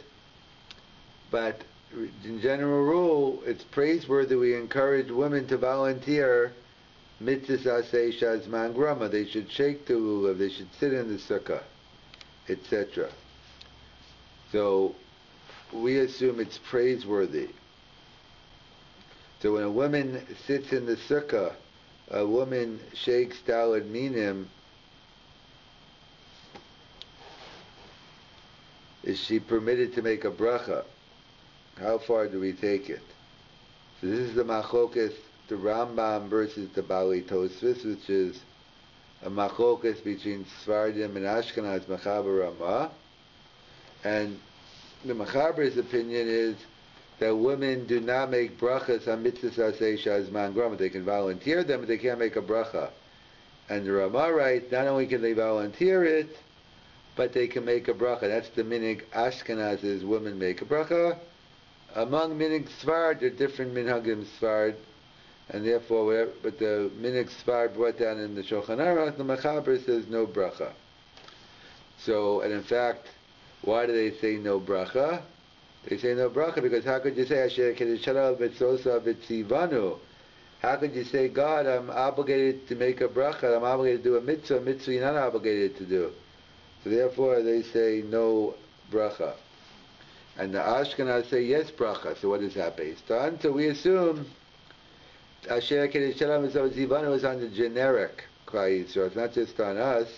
but in general rule, it's praiseworthy. We encourage women to volunteer mitzvah aseh shazman grama. They should shake the lulav, they should sit in the sukkah, etc. So we assume it's praiseworthy. So when a woman sits in the sukkah, a woman shakes daled minim, is she permitted to make a bracha? How far do we take it? So this is the machlokas, the Rambam versus the Bali Tosfos, which is a machlokas between Sfardim and Ashkenaz Mechaber Ramah. And the Mechaber's opinion is that women do not make brachas on mitzvahs aseh shazman grama. They can volunteer them, but they can't make a bracha. And the Ramah writes, not only can they volunteer it, but they can make a bracha. That's the minig Ashkenaz's women make a bracha. Among minig Sfard, there are different minhagim Sfard, and therefore, whatever, but the minig Sfard brought down in the Shulchan Aruch, the Mechaber says no bracha. So, and in fact, why do they say no bracha? They say no bracha because how could you say Asher Kedishara Vitzosa Vitzivanu? How could you say, God, I'm obligated to make a bracha, I'm obligated to do a mitzvah you're not obligated to do. So therefore they say no bracha. And the Ashkenaz say yes bracha. So what is that based on? So we assume Asher Kedishara Vitzivanu is on the generic Klal Yisrael. It's not just on us.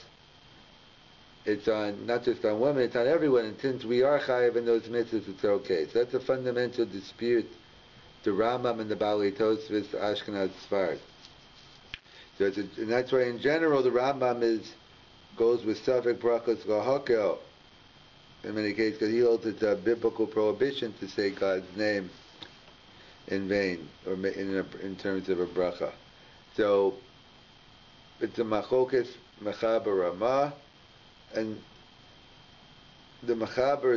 It's on not just on women, it's on everyone. And since we are chayav in those mitzvahs, it's okay. So that's a fundamental dispute. The Rambam and the Baalei Tosfos, Ashkenaz Sfard. So and that's why in general the Rambam goes with Safek Brachos Lahakel in many cases because he holds it's a biblical prohibition to say God's name in vain or in terms of a bracha. So it's a machokes mechaber ramah. And the Mechaber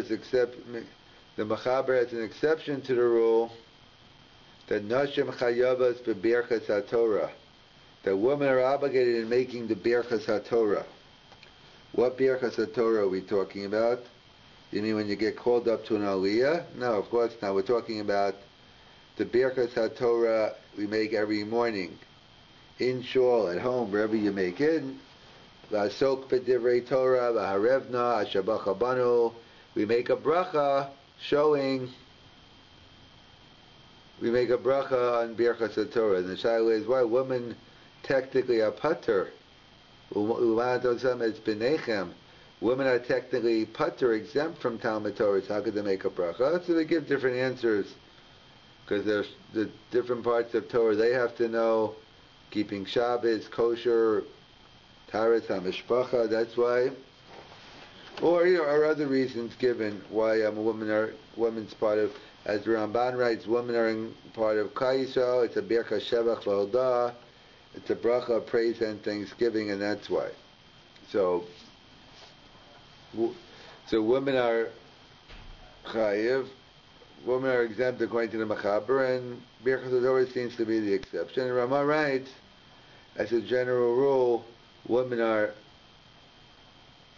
has an exception to the rule that Nashim Chayavas beBirchas HaTorah, that women are obligated in making the Birchas HaTorah. What Birchas HaTorah are we talking about? You mean when you get called up to an Aliyah? No, of course not. We're talking about the Birchas HaTorah we make every morning, in shul, at home, wherever you make it. V'asok b'divrei Torah, v'harevna, ashabach banu. We make a bracha showing. We make a bracha on Birchas HaTorah. And the shaila is why women technically are pater. U'manat b'nechem. Women are technically pater, exempt from Talmud Torah. So how could they make a bracha? So they give different answers because there's the different parts of Torah they have to know, keeping Shabbos, kosher, Taras HaMishpacha, that's why. Or or other reasons given why women's part of, as the Ramban writes, women are in part of Klal Yisrael. It's a Birka Shevach V'Hodah. It's a bracha of praise and thanksgiving, and that's why. So women are chayiv. Women are exempt according to the Mechaber, and Birchas HaTorah seems to be the exception. And Ramah writes, as a general rule, women are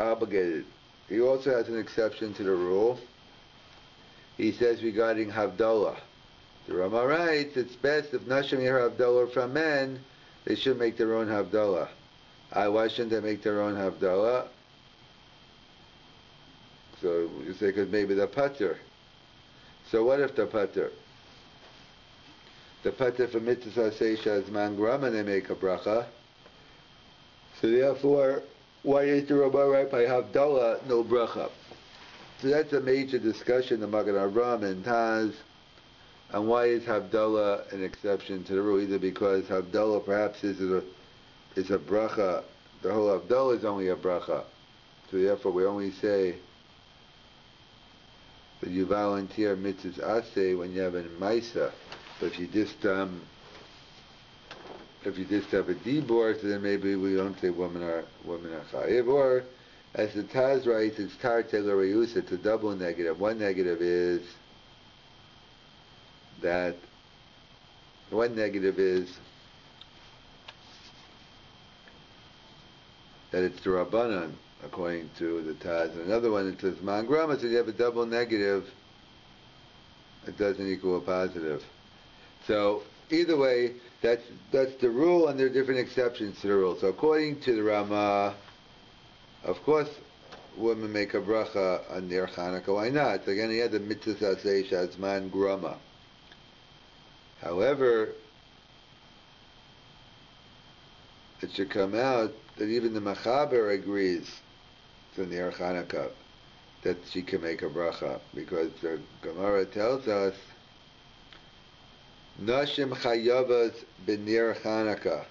obligated. He also has an exception to the rule. He says regarding Havdalah. The Ramah writes, it's best if Nashim hear Havdalah from men, they should make their own Havdalah. Why shouldn't they make their own Havdalah? So you say, because maybe they're pater. So what if they're pater? The pater for mitzvah seisha zman grama, they make a bracha. So therefore, why is the Rabbi right by Havdalah no bracha? So that's a major discussion the Magen Avraham and Taz, and why is Havdalah an exception to the rule? Either because Havdalah perhaps is a bracha, the whole Havdalah is only a bracha, so therefore we only say that you volunteer mitzvahs aseh when you have a maisa, but if you just have a dibor, so then maybe we don't say women are chayiv. Or, as the Taz writes, it's tar telerayus, it's a double negative. One negative is that it's the Rabbanan, according to the Taz. And another one, it says man grama, so you have a double negative, it doesn't equal a positive. So either way, that's the rule, and there are different exceptions to the rule. So according to the Ramah, of course, women make a bracha on their Chanukah. Why not? So again, he had the mitzvah aseh shazman grama. However, it should come out that even the Mechaber agrees to their Chanukah that she can make a bracha, because the Gemara tells us Nashim chayavas b'ner Chanukah.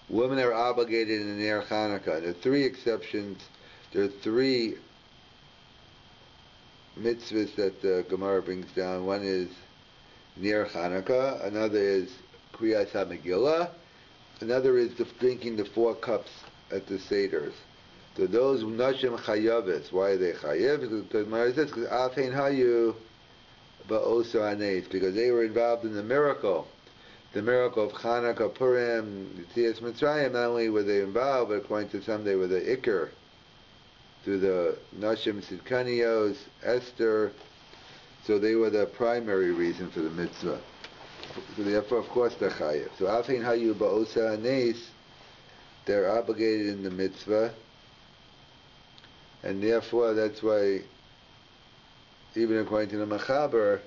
Women are obligated in ner Chanukah. There are three exceptions. There are three mitzvahs that the Gemara brings down. One is ner Chanukah. Another is Kriyas HaMegillah. Another is drinking the 4 cups at the Seders. So those Nashim Chayavis, why are they Chayav? Because Mara says, because Afein Hayu Ba'osa Anes, because they were involved in the miracle of Chanukah, Purim, Yetzias Mitzrayim. Not only were they involved, but according to some, they were the Iker, through the Nashim Sidkanios, Esther. So they were the primary reason for the mitzvah. So therefore, of course, they're Chayav. So Afein Hayu Ba'osa Anes, they're obligated in the mitzvah. And therefore, that's why, even according to the Machaber,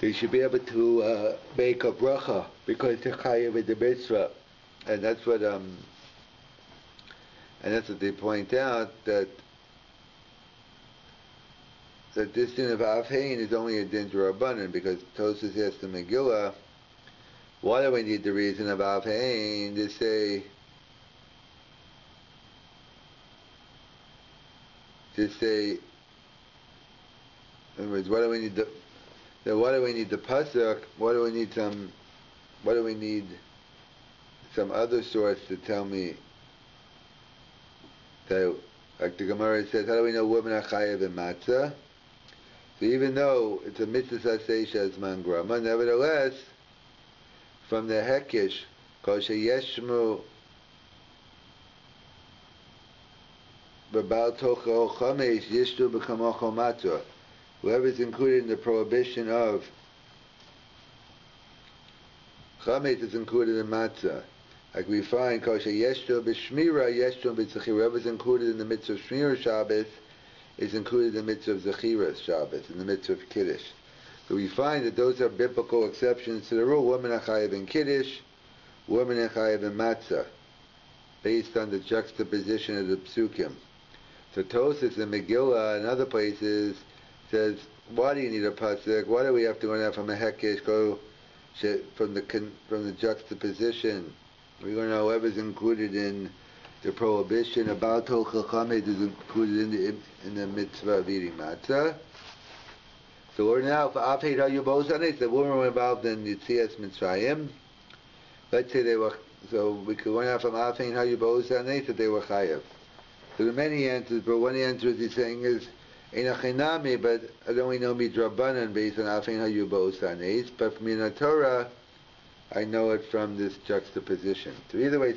they should be able to make a bracha because they're chayav in the mitzvah, and that's what they point out, that this din of Afhein is only a din d'Rabbanan, because Tosfos asks the Megillah, why do we need the reason of Afhein to say? In other words, why do we need the pasuk? Why do we need some other source to tell me that, like the Gemara says, how do we know women are chayav in matzah? So even though it's a mitzvah saseh as mangrama, nevertheless, from the hekish, kol sheyeshmu whoever is included in the prohibition of chametz is included in matzah. Like we find, whoever is included in the mitzvah of Shmira Shabbos is included in the mitzvah of Zechira Shabbos, in the mitzvah of Kiddush. So we find that those are biblical exceptions to the rule. Women are chayav in Kiddush, women are chayav in matzah, based on the juxtaposition of the psukim. So Tosfos in Megillah and other places says, why do you need a pasuk? Why do we have to go out from a hekesh, go from the juxtaposition? We're going to know whoever's included in the prohibition about Tochel Chametz is included in the mitzvah of eating matzah. So we're now for Afheid Hayubos, the women were involved in Yetzias Mitzrayim. Let's say they were, so we could go out from Afheid Hayubos that they were chayav. So there are many answers, but one answer is he's saying is Einachinami, but I don't know midrabanan based on Afein Hayu Ba'osanes, but from the Torah I know it from this juxtaposition. So either way,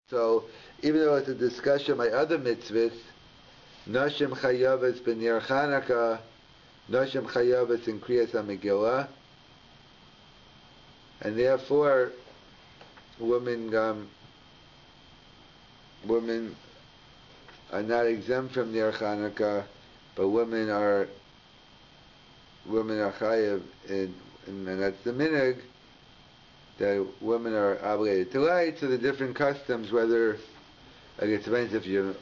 so even though it's a discussion by other mitzvahs, Nashim Chayavas B'nir Chanukah, Nashim Chayavas in Kriyas HaMegillah, and therefore women are not exempt from Ner Chanukah, but women are chayav, and that's the minhag, that women are obligated to light. So the different customs, whether, like it depends if you're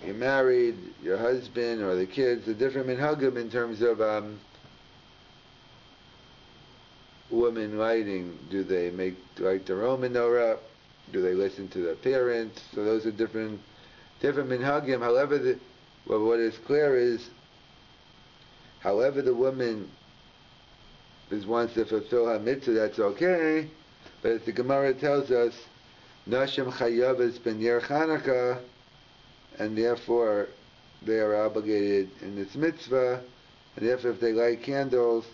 married, your husband, or the kids, the different minhagim in terms of women lighting. Do they light their own menorah? Do they listen to their parents? So those are different minhagim. However, what is clear is, however the woman wants to fulfill her mitzvah, that's okay. But as the Gemara tells us, Nashim Chayavas B'nir Chanukah, and therefore they are obligated in this mitzvah, and therefore if they light candles,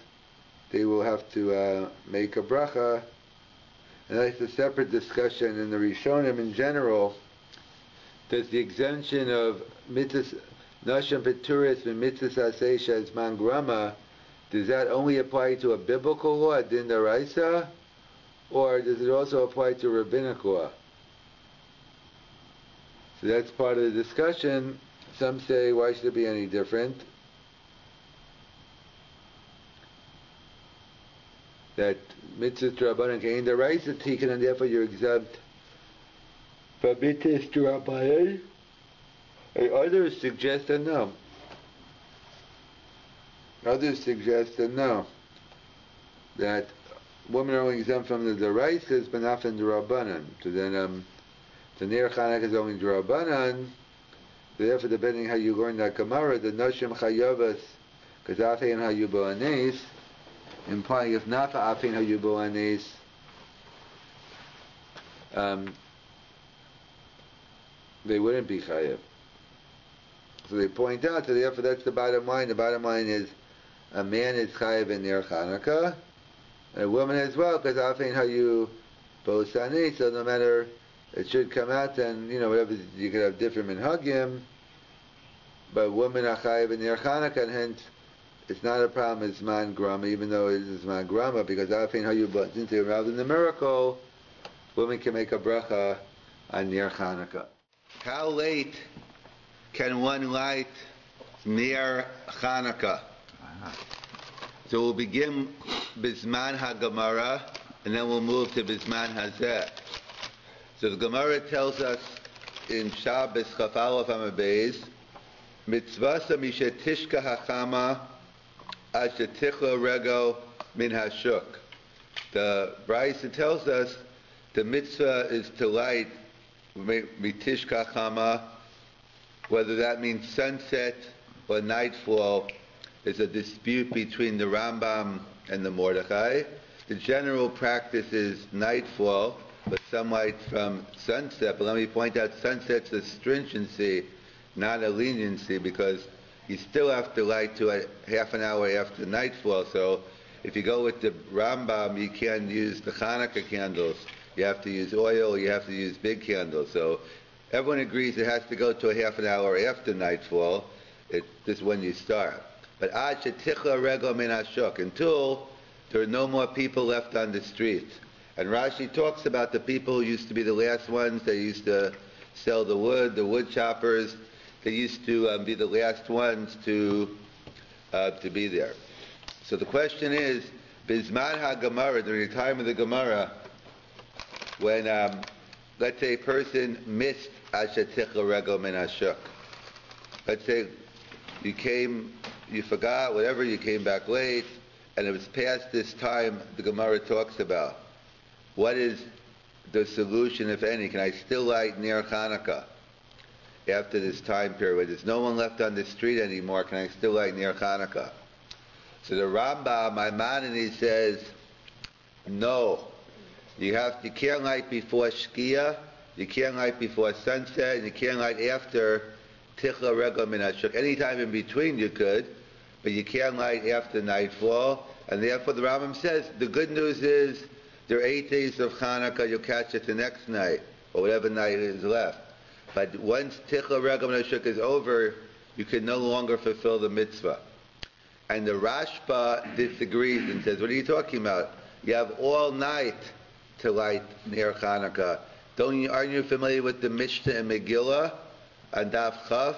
they will have to make a bracha. And that's a separate discussion in the Rishonim in general. Does the exemption of mitzvah Nashim Peturis and mitzvah Saseh as mangrama, does that only apply to a biblical law, a din d'oraisa, or does it also apply to rabbinic law? So that's part of the discussion. Some say, why should it be any different? That mitzvah d'Rabbanan kein d'oraisa tikkun, and therefore you're exempt from mitzvah d'Rabbanan. Others suggest that no. That women are only exempt from the d'oraisas, but not from the Rabbanan. So then, the Ner Chanukah is only d'Rabbanan. Therefore, depending how you learn that Gemara, the Nashim Chayavas, because Afein Hayu Bo'anes, implying if not for Afein Hayu Bo'anes, they wouldn't be chayiv. So they point out, so therefore that's the bottom line. The bottom line is a man is chayiv in their Chanukah, and a woman as well, because often how you both sani, so no matter, it should come out, and whatever, you could have different minhagim, but women are chayiv in their Chanukah, and hence it's not a problem as man grama, even though it is man grama, because often how you both, since rather than the miracle, women can make a bracha on Ner Chanukah. How late can one light Ner Chanukah? So we'll begin Bizman HaGemara, and then we'll move to Bizman HaZeh. So the Gemara tells us in Shabbos Chaf Aleph Amud Beis, Mitzvasa mishe tishka hachama asher tichla rego min hashuk. The Brisa tells us the mitzvah is to light mitishka chama, whether that means sunset or nightfall. Is a dispute between the Rambam and the Mordechai. The general practice is nightfall, but some light from sunset. But let me point out, sunset's a stringency, not a leniency, because you still have to light to a half an hour after nightfall. So if you go with the Rambam, you can't use the Chanukah candles. You have to use oil, you have to use big candles. So everyone agrees it has to go to a half an hour after nightfall. This is when you start. But ad shetichla rego min hashuk, until there are no more people left on the street. And Rashi talks about the people who used to be the last ones. They used to sell the wood choppers. They used to be the last ones to be there. So the question is, Bizman HaGemara, during the time of the Gemara, when let's say a person missed ad shetichla rego min hashuk. Let's say you forgot, whatever, you came back late, and it was past this time the Gemara talks about. What is the solution, if any? Can I still light Ner Chanukah after this time period? There's no one left on the street anymore. Can I still light Ner Chanukah? So the Rambam, Maimonides, says, no. You can't light before Shkia, you can't light before sunset, and you can't light after Tichla Rego Min Hashuk. Anytime in between you could, but you can't light after nightfall. And therefore the Rambam says, the good news is there are 8 days of Chanukah, you'll catch it the next night, or whatever night is left. But once Tichla Rego Min Hashuk is over, you can no longer fulfill the mitzvah. And the Rashba disagrees and says, what are you talking about? You have all night to light Ner Chanukah. Aren't you familiar with the Mishnah and Megillah on Daf Chaf,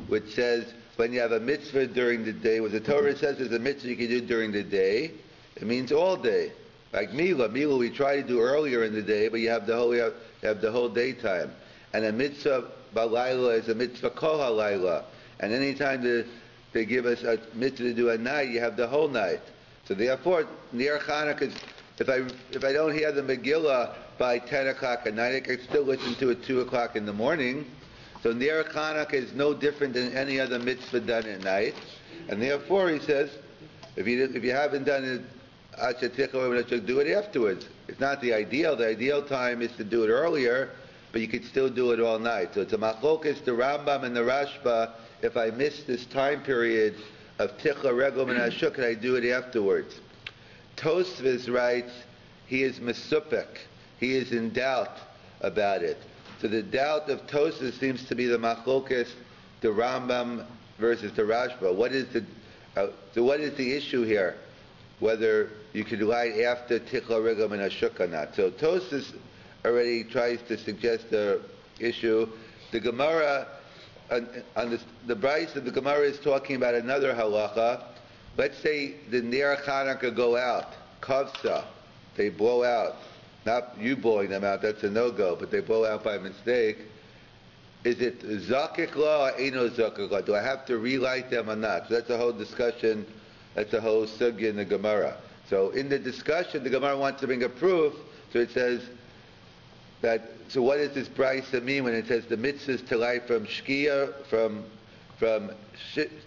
which says when you have a mitzvah during the day, what the Torah says is a mitzvah you can do during the day, it means all day. Like Mila we try to do earlier in the day, but you have the whole daytime. And a mitzvah balayla is a mitzvah kol halayla. And anytime they give us a mitzvah to do at night, you have the whole night. So therefore, Ner Chanukah is, if I don't hear the Megillah by 10 o'clock at night, I can still listen to it 2 o'clock in the morning. So Ner Chanukah is no different than any other mitzvah done at night. And therefore, he says, if you haven't done it, do it afterwards. It's not the ideal. The ideal time is to do it earlier, but you could still do it all night. So it's a machlokes, the Rambam and the Rashba. If I miss this time period of Tichla Rego Min Hashuk, can I do it afterwards? Tosfos writes, he is mesupek. He is in doubt about it. So the doubt of Tosfos seems to be the machlokes, the Rambam versus the Rashba. What is the issue here? Whether you could light after Tichla Rego Min Hashuk or not. So Tosfos already tries to suggest the issue. The Gemara, the Brisa of the Gemara is talking about another halacha. Let's say the Ner Chanukah go out, kavsa, they blow out. Not you blowing them out, that's a no-go, but they blow out by mistake. Is it zakik law or eno zakik law? Do I have to relight them or not? So that's a whole discussion, that's a whole sugya in the Gemara. So in the discussion, the Gemara wants to bring a proof, so it says that, so what does this brisa mean when it says the mitzvah is to light from shkia, from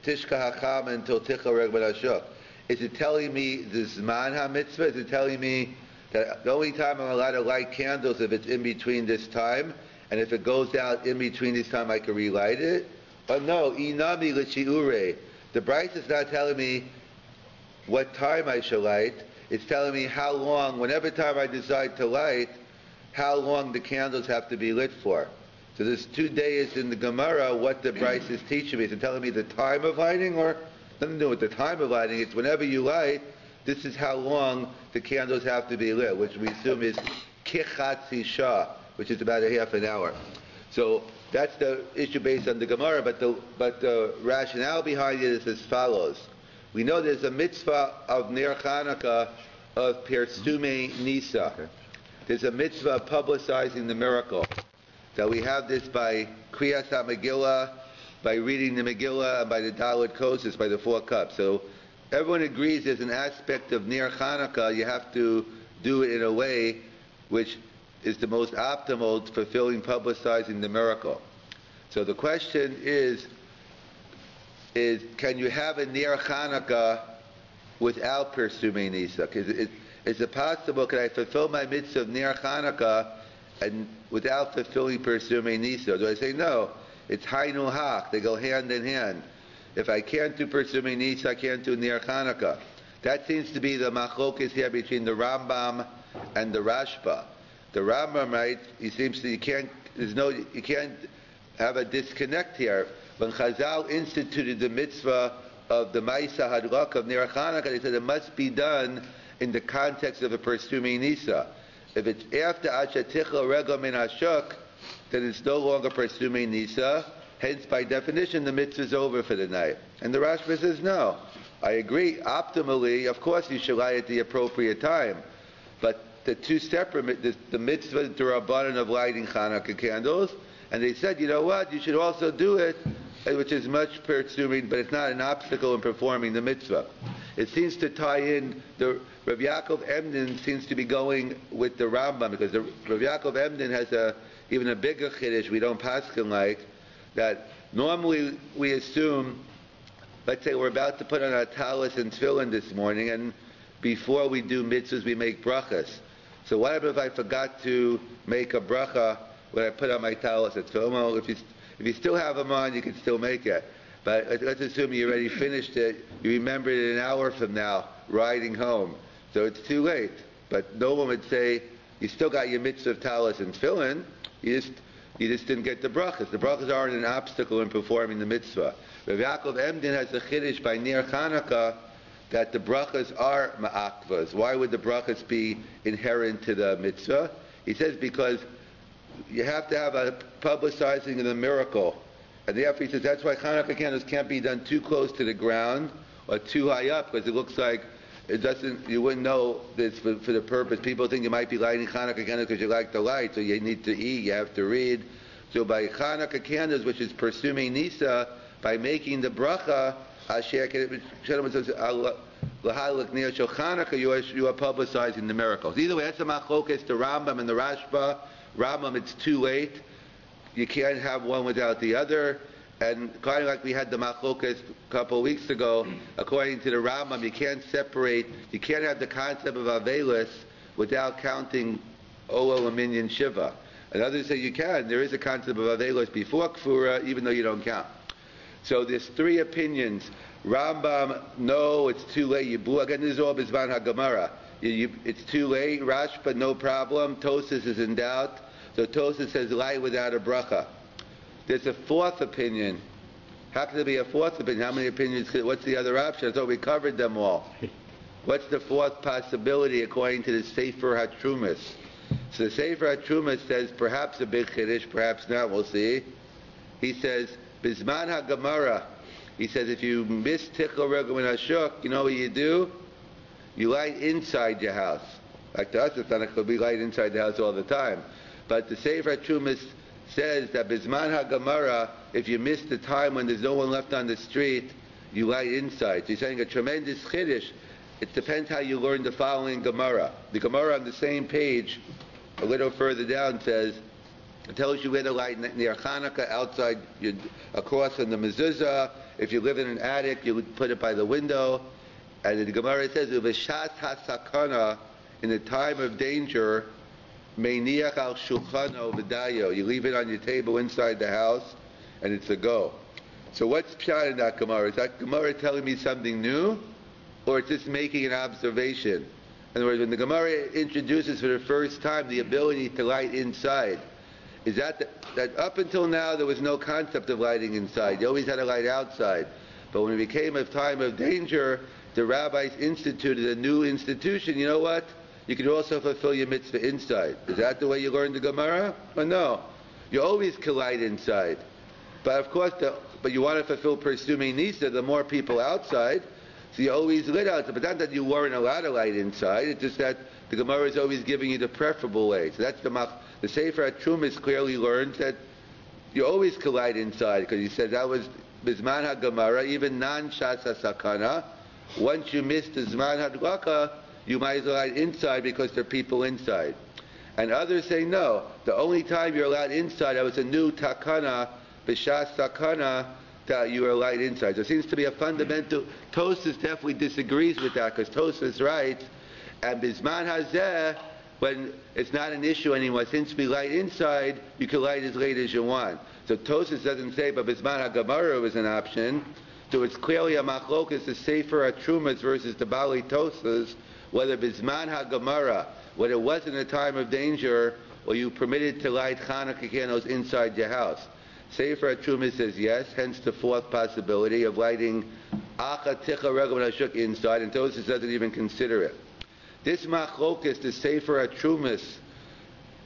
tishka hacham until tichla rego min hashuk? Is it telling me the zman ha-mitzvah? Is it telling me that the only time I'm allowed to light candles if it's in between this time? and if it goes out in between this time, I can relight it? But no, inami l'shiure. The Bryce is not telling me what time I shall light. It's telling me how long, whenever time I decide to light, how long the candles have to be lit for. So there's 2 days in the Gemara what the Bryce is teaching me. Is it telling me the time of lighting, or nothing to do with the time of lighting? It's whenever you light, this is how long the candles have to be lit, which we assume is kichatzi shah, which is about a half an hour. So that's the issue based on the Gemara, but the rationale behind it is as follows. We know there's a mitzvah of Ner Chanukah of Persume Nisa. Okay. There's a mitzvah of publicizing the miracle. That we have this by Kriyas HaMegillah, by reading the Megillah, and by the Dalet Kosas, by the 4 cups. So everyone agrees there's an aspect of Ner Chanukah, you have to do it in a way which is the most optimal fulfilling, publicizing the miracle. So the question is can you have a Ner Chanukah without Persume Nisa? Is it possible, can I fulfill my mitzvah of Ner Chanukah and without fulfilling Persume Nisa? Do I say no? It's hanuka. They go hand in hand. If I can't do Persume Nisa, I can't do Ner Chanukah. That seems to be the machlokes here between the Rambam and the Rashba. The Rambam, right? He seems to you can't have a disconnect here. When Chazal instituted the mitzvah of the Ma'isa Hadlak of Ner Chanukah, they said it must be done in the context of a Persume Nisa. If it's after Achaticha Regel Min Hashuk, then it's no longer Persume Nisa. Hence, by definition, the mitzvah is over for the night. And the Rashba says no. I agree. Optimally, of course, you should light at the appropriate time. But the two separate, the mitzvah d'Rabbanan of lighting Chanukah candles, and they said, you know what, you should also do it, which is much pursuing, but it's not an obstacle in performing the mitzvah. It seems to tie in, the Rav Yaakov Emden seems to be going with the Rambam, because the Rav Yaakov Emden has even a bigger chiddush we don't paskin like, that normally we assume, let's say we're about to put on our talis and tefillin this morning, and before we do mitzvahs we make brachas. So what happens if I forgot to make a bracha when I put on my talis and tefillin? Well, if you still have them on, you can still make it. But let's assume you already finished it, you remember it an hour from now, riding home. So it's too late. But no one would say, you still got your mitzvah of talis and tefillin, you just didn't get the brachas. The brachas aren't an obstacle in performing the mitzvah. Rav Yaakov Emden has a chiddush by Ner Chanukah that the brachas are ma'akvas. Why would the brachas be inherent to the mitzvah? He says because you have to have a publicizing of the miracle. And therefore he says that's why Chanukah candles can't be done too close to the ground or too high up, because it looks like it doesn't, you wouldn't know this for the purpose. People think you might be lighting Chanukah candles because you like the light, so you need to eat, you have to read. So by Chanukah candles, which is Persume Nisa, by making the bracha, you are publicizing the miracles. Either way, that's the machlokes, the Rambam and the Rashba. Rambam, it's too late. You can't have one without the other. And kind of like we had the machlokes a couple of weeks ago, according to the Rambam, you can't separate, you can't have the concept of Avelis without counting Olol and Minyan Shiva. And others say you can. There is a concept of Avelis before Kfura, even though you don't count. So there's 3 opinions. Rambam, no, it's too late. Again, this is all Bizman HaGemara. It's too late. Rashba, no problem. Tosas is in doubt. So Tosas says light without a bracha. There's a 4th opinion. How can there be a 4th opinion? How many opinions? What's the other option? I thought we covered them all. What's the 4th possibility according to the Sefer HaTrumas? So the Sefer HaTrumas says perhaps a big chiddush, perhaps not. We'll see. He says Bizman HaGemara. He says if you miss Tichel Regel Min Hashuk, you know what you do? You light inside your house. Like to us, it's not going to be light inside the house all the time. But the Sefer HaTrumas says that Bizman HaGemara, if you miss the time when there's no one left on the street, you light inside. So he's saying a tremendous chiddush. It depends how you learn the following Gemara. The Gemara on the same page, a little further down, says, it tells you where to light near Chanukah, outside, across on the mezuzah. If you live in an attic, you would put it by the window. And the Gemara says, "Uveshas hasakana," in the time of danger, Meiniach al shulchano v'dayo. You leave it on your table inside the house, and it's a go. So what's pshat in that Gemara? Is that Gemara telling me something new, or it's just making an observation? In other words, when the Gemara introduces for the first time the ability to light inside, is that up until now there was no concept of lighting inside. You always had to light outside. But when it became a time of danger, the rabbis instituted a new institution. You know what? You can also fulfill your mitzvah inside. Is that the way you learned the Gemara? Or no? You always can light inside. But of course, but you want to fulfill Persumei Nisa, the more people outside, so you always lit outside. But not that you weren't allowed to light inside, it's just that the Gemara is always giving you the preferable way. So that's the Sefer HaTrumas clearly learns that you always can light inside, because he said that was Bizman HaGemara, even non-Shas HaSakana. Once you miss the Zman HaDlaka, you might as well light inside because there are people inside. And others say no, the only time you're allowed inside, that was a new takana, b'shas takana, that you are allowed inside. So it seems to be a fundamental, Tosfos definitely disagrees with that, because Tosfos writes, and bizman hazeh, when it's not an issue anymore, since we light inside, you can light as late as you want. So Tosfos doesn't say, but bizman haGemara was an option. So it's clearly a machlokas, the Sefer HaTrumas versus the Bali Tosfos, whether bizman haGemara, when it wasn't a time of danger, or you permitted to light Chanukah candles inside your house. Sefer HaTrumas says yes, hence the fourth possibility of lighting Acha Ticha Regel Hashuk inside, and Tosfos doesn't even consider it. This machlokas, the Sefer HaTrumas,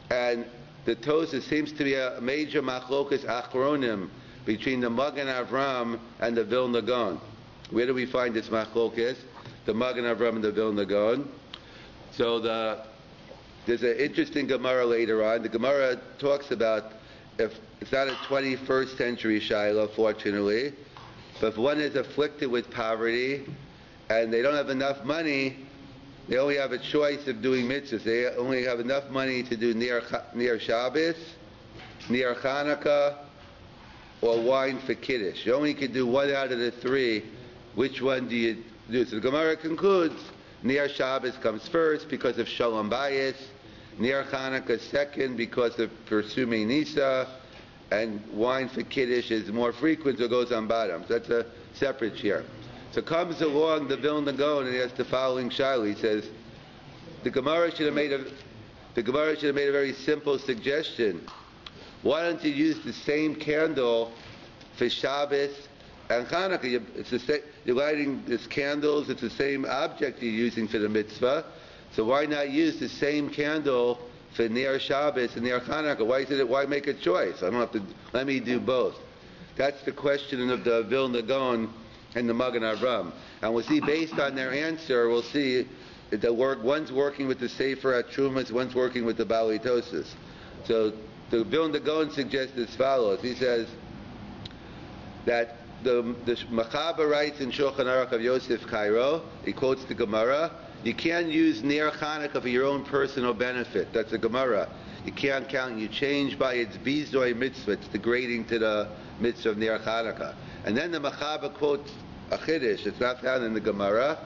and the Tosfos seems to be a major machlokas achronim between the Magen Avram and the Vilna Gaon. Where do we find this machlokas? The Magen Avram and the Vilna Gaon. So there's an interesting Gemara later on. The Gemara talks about, if it's not a 21st century Shiloh, fortunately, but if one is afflicted with poverty and they don't have enough money, they only have a choice of doing mitzvahs. They only have enough money to do near Shabbos, near Chanukah, or wine for Kiddush. You only can do one out of the three. Which one do you do? So the Gemara concludes, near Shabbos comes first because of Shalom Bayis, near Chanukah second because of Persumei Nisa, and wine for Kiddush is more frequent, so it goes on bottom. So that's a separate share. So comes along the Vilna Gaon and he has the following shiloh. He says, the Gemara should have made a very simple suggestion. Why don't you use the same candle for Shabbos and Chanukah? You're lighting these candles, it's the same object you're using for the mitzvah. So why not use the same candle for Ner Shabbos and Ner Chanukah? Why make a choice? I don't have to, let me do both. That's the question of the Vilna Gaon and the Magen Avram. And we'll see, based on their answer, we'll see that one's working with the Sefer HaTrumas, one's working with the Bali Tosfos. So the Vilna Gaon suggests as follows. He says that the Machaber writes in Shulchan Aruch of Yosef Cairo, he quotes the Gemara, you can't use Ner Chanukah for your own personal benefit. That's a Gemara. You can't count, you change by its bizoi mitzvah, it's degrading to the mitzvah of Ner Chanukah. And then the Machaber quotes a Chiddush, it's not found in the Gemara,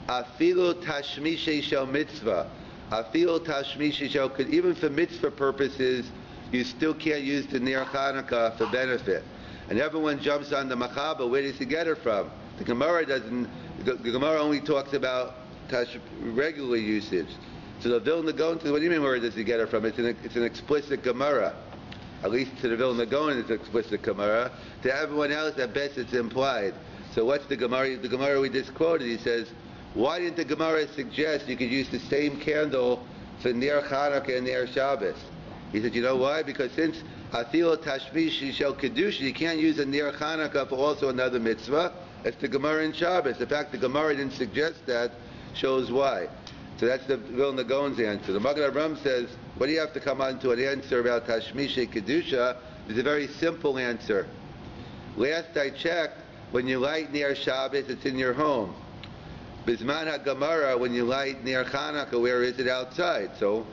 Afilu Tashmishe Shel Mitzvah. Afilu Tashmishe Shel, even for mitzvah purposes, you still can't use the Ner Chanukah for benefit. And everyone jumps on the Machaber, where does he get it from? The Gemara doesn't, the Gemara only talks about regular usage. So the Vilna Gaon says, what do you mean, where does he get it from? It's an explicit Gemara. At least to the Vilna Gaon it's explicit Gemara. To everyone else, at best it's implied. So what's the Gemara? The Gemara we just quoted, he says, why didn't the Gemara suggest you could use the same candle for Ner Chanukah and Ner Shabbos? He said, you know why? Because since Afil Tashmish Shel Kedusha, you can't use a Ner Chanukah for also another mitzvah. It's the Gemara in Shabbos. In fact, the Gemara didn't suggest that, shows why. So that's the Vilna Gaon's answer. The Magen Avram says, what do you have to come on to an answer about Tashmish Kedusha? It's a very simple answer. Last I checked, when you light Ner Shabbos, it's in your home. Bizman HaGemara, when you light Ner Chanukah, where is it? Outside. So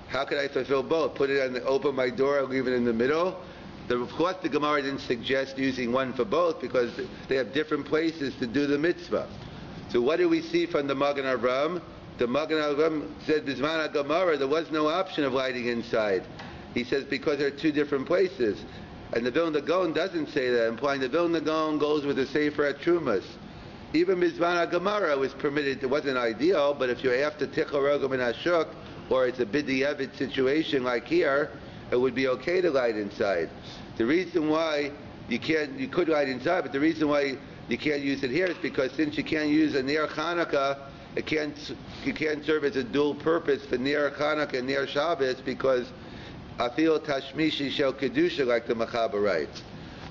how could I fulfill both? Put it on open my door and leave it in the middle? Of course the Gemara didn't suggest using one for both because they have different places to do the mitzvah. So what do we see from the Magen Avram? the Magen Avraham said Bizman HaGemara there was no option of lighting inside. He says because there are two different places. And the Vilna Gaon doesn't say that, implying the Vilna Gaon goes with the Sefer HaTrumas. Even Bizman HaGemara was permitted. It wasn't ideal, but if you're after Ticha Rogam and Ashuk, or it's a B'diavad situation like here, it would be okay to light inside. The reason why you could light inside, but the reason why you can't use it here is because since you can't use a Ner Chanukah, you can't serve as a dual purpose for Ner Chanukah and Ner Shabbos because Afil Tashmishi Shel Kedusha, like the Machaber writes.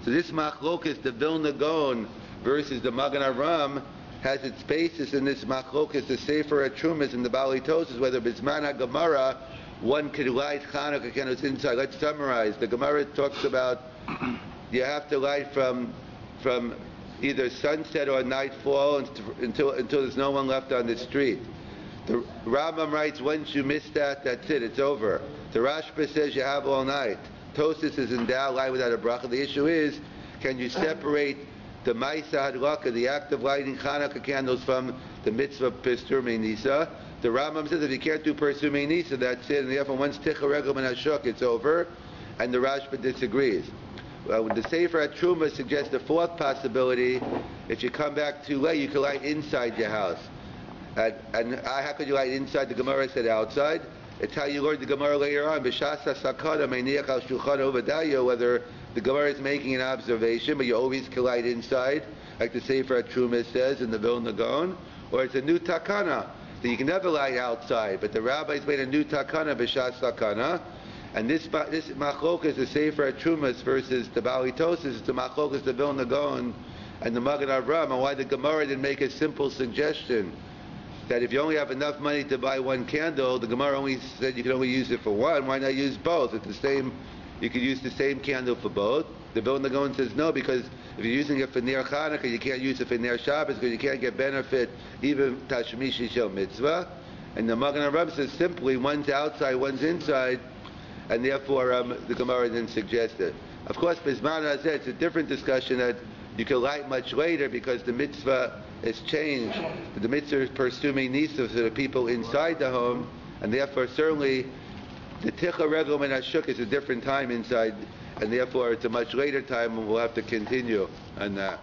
So this machlokas, the Vilna Gaon versus the Magen Avraham, has its basis in this machlokas, the Sefer HaTrumas and the Bali Tosas, whether Bizman HaGemara, one could light Chanukah candles inside. Let's summarize. The Gemara talks about you have to light from either sunset or nightfall until there's no one left on the street. The Rambam writes, once you miss that, that's it, it's over. The Rashba says you have all night. Tosis is in Dow, light without a bracha. The issue is, can you separate the Maisa Hadlaka, the act of lighting Chanukah candles, from the mitzvah Pesturmei Nisa? The Rambam says if you can't do Pesturmei Nisa, that's it. And therefore, once Ticha Regel and Ashuk, it's over. And the Rashba disagrees. The Sefer HaTruma suggests the fourth possibility. If you come back too late, you can light inside your house. And how could you light inside? The Gemara said outside. It's how you learned the Gemara later on. B'shasa sakana meiniach al shulchan ovadayo. Whether the Gemara is making an observation, but you always can light inside, like the Sefer HaTruma says in the Vilna Gaon, or it's a new takana that you can never light outside. But the rabbis made a new takana b'shas sakana. And this machlokas, the Sefer HaTrumas versus the Bali Tosas, is the machlokas, the Vilna Gaon and the Magen Avraham, and why the Gemara didn't make a simple suggestion that if you only have enough money to buy one candle, the Gemara only said you can only use it for one. Why not use both? It's the same. You could use the same candle for both. The Vilna Gaon says no, because if you're using it for Ner Chanukah, you can't use it for Ner Shabbos because you can't get benefit even Tashmishi Shel Mitzvah. And the Magen Avraham says simply one's outside, one's inside. And therefore, the Gemara didn't suggest it. Of course, Bizman Hazeh, it's a different discussion that you can light much later because the mitzvah is changed. The mitzvah is Pesturmei Nisa for the people inside the home, and therefore, certainly, the Ticha Regel and Ashuk is a different time inside, and therefore, it's a much later time, and we'll have to continue on that.